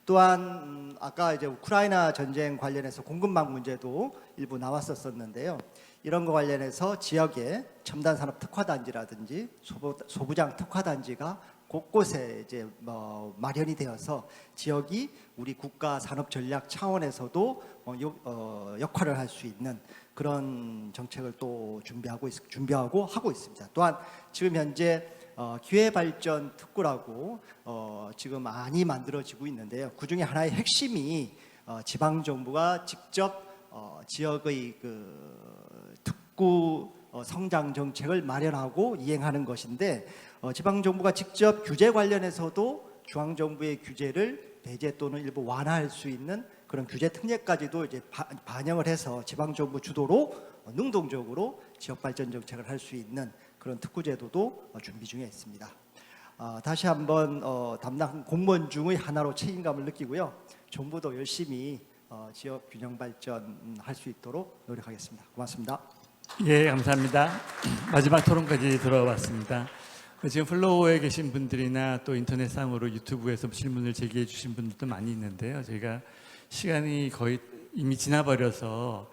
또한 아까 이제 우크라이나 전쟁 관련해서 공급망 문제도 일부 나왔었는데요. 이런 거 관련해서 지역에 첨단 산업 특화단지라든지 소부장 특화단지가 곳곳에 이제 마련이 되어서 지역이 우리 국가 산업 전략 차원에서도 역할을 할 수 있는 그런 정책을 또 준비하고 하고 있습니다. 또한 지금 현재 기회발전 특구라고 지금 많이 만들어지고 있는데요. 그 중에 하나의 핵심이 지방 정부가 직접 지역의 그 특구 성장 정책을 마련하고 이행하는 것인데, 지방 정부가 직접 규제 관련해서도 중앙 정부의 규제를 배제 또는 일부 완화할 수 있는 그런 규제 특례까지도 이제 반영을 해서 지방 정부 주도로 능동적으로 지역 발전 정책을 할 수 있는 그런 특구제도도 준비 중에 있습니다. 다시 한번 담당 공무원 중의 하나로 책임감을 느끼고요. 정부도 열심히 지역 균형 발전 할 수 있도록 노력하겠습니다. 고맙습니다. 예, 감사합니다. 마지막 토론까지 들어왔습니다. 지금 플로어에 계신 분들이나 또 인터넷상으로 유튜브에서 질문을 제기해 주신 분들도 많이 있는데요. 저희가 시간이 거의 이미 지나버려서,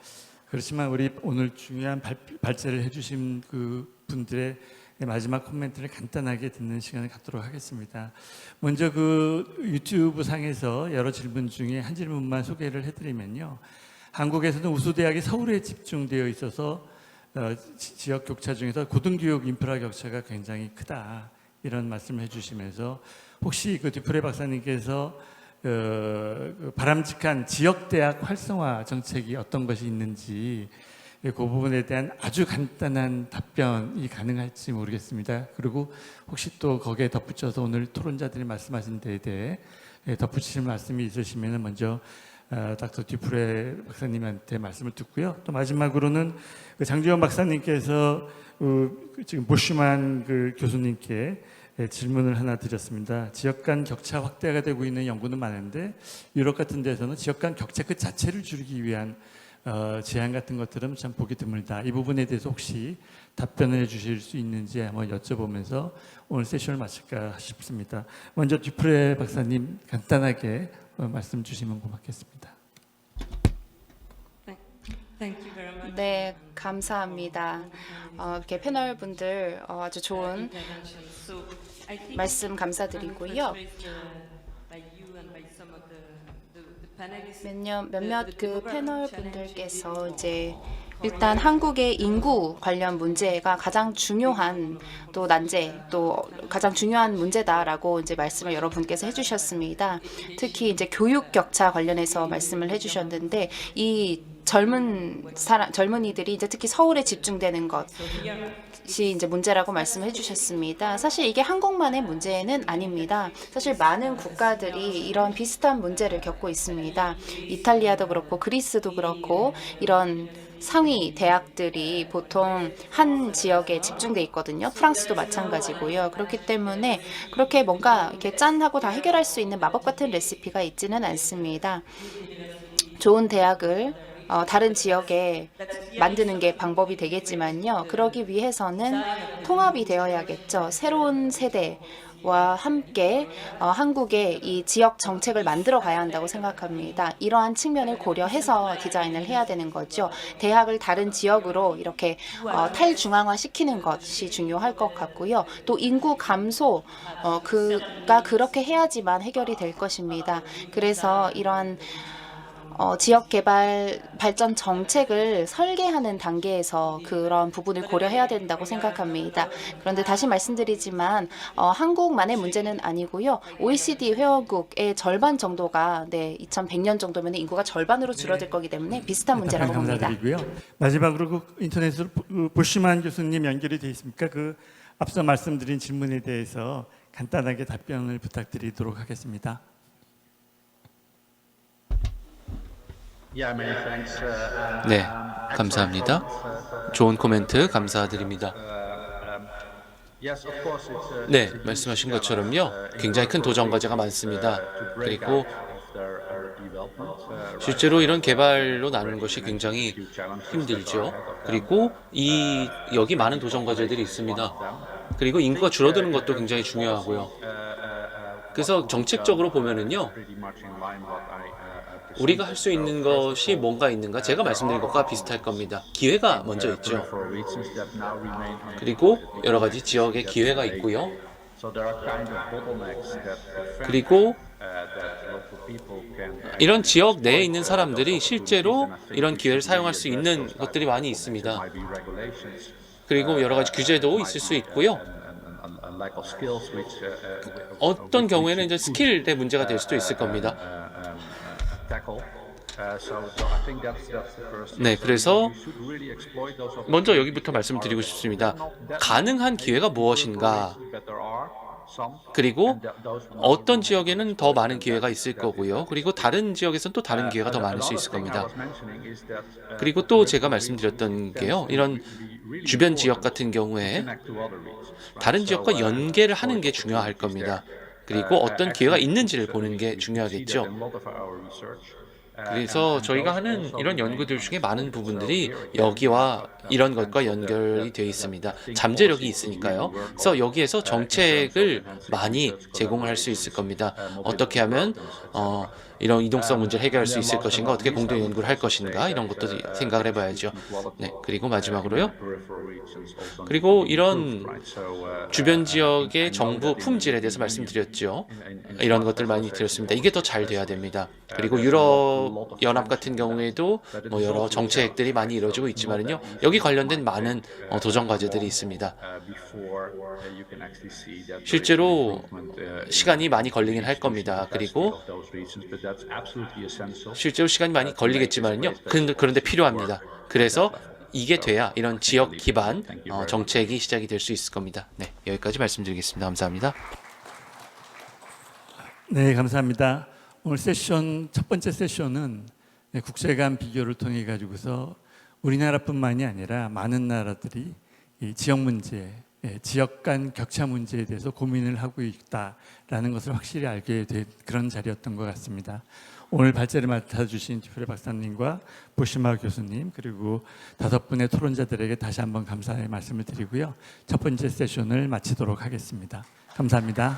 그렇지만 우리 오늘 중요한 발제를 해주신 그 분들의 마지막 코멘트를 간단하게 듣는 시간을 갖도록 하겠습니다. 먼저 그 유튜브 상에서 여러 질문 중에 한 질문만 소개를 해드리면요. 한국에서는 우수대학이 서울에 집중되어 있어서 지역 격차 중에서 고등교육 인프라 격차가 굉장히 크다, 이런 말씀을 해주시면서 혹시 그 듀프레 박사님께서 바람직한 지역대학 활성화 정책이 어떤 것이 있는지 그 부분에 대한 아주 간단한 답변이 가능할지 모르겠습니다. 그리고 혹시 또 거기에 덧붙여서 오늘 토론자들이 말씀하신 데에 대해 덧붙이실 말씀이 있으시면 먼저 닥터 듀프레 박사님한테 말씀을 듣고요. 또 마지막으로는 그 장주현 박사님께서 지금 보슈만 그 교수님께 질문을 하나 드렸습니다. 지역 간 격차 확대가 되고 있는 연구는 많은데 유럽 같은 데서는 지역 간 격차 그 자체를 줄이기 위한 제안 같은 것들은 참 보기 드물다. 이 부분에 대해서 혹시 답변을 해주실 수 있는지 한번 여쭤보면서 오늘 세션을 마칠까 싶습니다. 먼저 듀프레 박사님 간단하게 말씀 주시면 고맙겠습니다. 네, 감사합니다. 이렇게 패널 분들 아주 좋은 말씀 감사드리고요. 몇몇 그 패널 분들께서 이제 일단 한국의 인구 관련 문제가 가장 중요한 또 난제 또 가장 중요한 문제다라고 이제 말씀을 여러분께서 해주셨습니다. 특히 이제 교육 격차 관련해서 말씀을 해주셨는데 이 젊은이들이 이제 특히 서울에 집중되는 것이 이제 문제라고 말씀해 주셨습니다. 사실 이게 한국만의 문제는 아닙니다. 사실 많은 국가들이 이런 비슷한 문제를 겪고 있습니다. 이탈리아도 그렇고 그리스도 그렇고 이런 상위 대학들이 보통 한 지역에 집중돼 있거든요. 프랑스도 마찬가지고요. 그렇기 때문에 그렇게 뭔가 이렇게 짠하고 다 해결할 수 있는 마법 같은 레시피가 있지는 않습니다. 좋은 대학을 다른 지역에 만드는 게 방법이 되겠지만요. 그러기 위해서는 통합이 되어야겠죠. 새로운 세대와 함께 한국의 이 지역 정책을 만들어 가야 한다고 생각합니다. 이러한 측면을 고려해서 디자인을 해야 되는 거죠. 대학을 다른 지역으로 이렇게 탈중앙화 시키는 것이 중요할 것 같고요. 또 인구 감소 그가 그렇게 해야지만 해결이 될 것입니다. 그래서 이러한 지역 개발 발전 정책을 설계하는 단계에서 그런 부분을 고려해야 된다고 생각합니다. 그런데 다시 말씀드리지만 한국만의 문제는 아니고요. OECD 회원국의 절반 정도가 2100년 정도면 인구가 절반으로 줄어들 거기 때문에 비슷한 문제라고 봅니다. 감사드리고요. 마지막으로 그 인터넷으로 부시만 교수님 연결이 돼 있습니까? 그 앞서 말씀드린 질문에 대해서 간단하게 답변을 부탁드리도록 하겠습니다. 네, 감사합니다. 좋은 코멘트 감사드립니다. 네, 말씀하신 것처럼요. 굉장히 큰 도전 과제가 많습니다. 그리고 실제로 이런 개발로 나누는 것이 굉장히 힘들죠. 그리고 여기 많은 도전 과제들이 있습니다. 그리고 인구가 줄어드는 것도 굉장히 중요하고요. 그래서 정책적으로 보면은요. 우리가 할 수 있는 것이 뭔가 있는가? 제가 말씀드린 것과 비슷할 겁니다. 기회가 먼저 있죠. 그리고 여러 가지 지역의 기회가 있고요. 그리고 이런 지역 내에 있는 사람들이 실제로 이런 기회를 사용할 수 있는 것들이 많이 있습니다. 그리고 여러 가지 규제도 있을 수 있고요. 어떤 경우에는 이제 스킬의 문제가 될 수도 있을 겁니다. 네, 그래서 먼저 여기부터 말씀드리고 싶습니다. 가능한 기회가 무엇인가? 그리고 어떤 지역에는 더 많은 기회가 있을 거고요. 그리고 다른 지역에서는 또 다른 기회가 더 많을 수 있을 겁니다. 그리고 또 제가 말씀드렸던 게요. 이런 주변 지역 같은 경우에 다른 지역과 연계를 하는 게 중요할 겁니다. 그리고 어떤 기회가 있는지를 보는 게 중요하겠죠. 그래서 저희가 하는 이런 연구들 중에 많은 부분들이 여기와 이런 것과 연결이 되어 있습니다. 잠재력이 있으니까요. 그래서 여기에서 정책을 많이 제공을 할 수 있을 겁니다. 어떻게 하면 이런 이동성 문제를 해결할 수 있을 것인가, 어떻게 공동 연구를 할 것인가, 이런 것도 생각을 해봐야죠. 네, 그리고 마지막으로요. 그리고 이런 주변 지역의 정부 품질에 대해서 말씀드렸죠. 이런 것들 많이 드렸습니다. 이게 더 잘 돼야 됩니다. 그리고 유럽 연합 같은 경우에도 여러 정책들이 많이 이루어지고 있지만은요, 여기 관련된 많은 도전 과제들이 있습니다. 실제로 시간이 많이 걸리긴 할 겁니다. 그리고 실제로 시간이 많이 걸리겠지만요, 그런데 필요합니다. 그래서 이게 돼야 이런 지역 기반 정책이 시작이 될 수 있을 겁니다. 네, 여기까지 말씀드리겠습니다. 감사합니다. 네, 감사합니다. 오늘 첫 번째 세션은 국제 간 비교를 통해 가지고서 우리나라뿐만이 아니라 많은 나라들이 이 지역 문제, 지역 간 격차 문제에 대해서 고민을 하고 있다라는 것을 확실히 알게 된 그런 자리였던 것 같습니다. 오늘 발제를 맡아주신 디프레 박사님과 부시마 교수님 그리고 5분의 토론자들에게 다시 한번 감사의 말씀을 드리고요. 첫 번째 세션을 마치도록 하겠습니다. 감사합니다.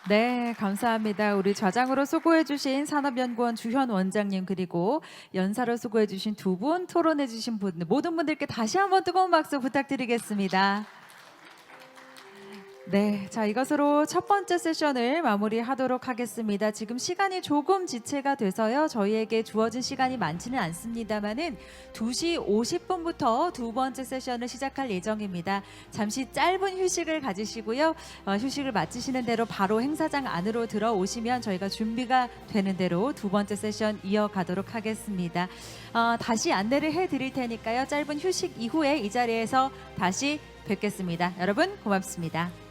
네, 감사합니다. 우리 좌장으로 수고해주신 산업연구원 주현 원장님 그리고 연사로 수고해주신 두 분, 토론해주신 분들 모든 분들께 다시 한번 뜨거운 박수 부탁드리겠습니다. 네, 자 이것으로 첫 번째 세션을 마무리하도록 하겠습니다. 지금 시간이 조금 지체가 돼서요. 저희에게 주어진 시간이 많지는 않습니다만은 2시 50분부터 두 번째 세션을 시작할 예정입니다. 잠시 짧은 휴식을 가지시고요. 휴식을 마치시는 대로 바로 행사장 안으로 들어오시면 저희가 준비가 되는 대로 두 번째 세션 이어가도록 하겠습니다. 다시 안내를 해드릴 테니까요. 짧은 휴식 이후에 이 자리에서 다시 뵙겠습니다. 여러분 고맙습니다.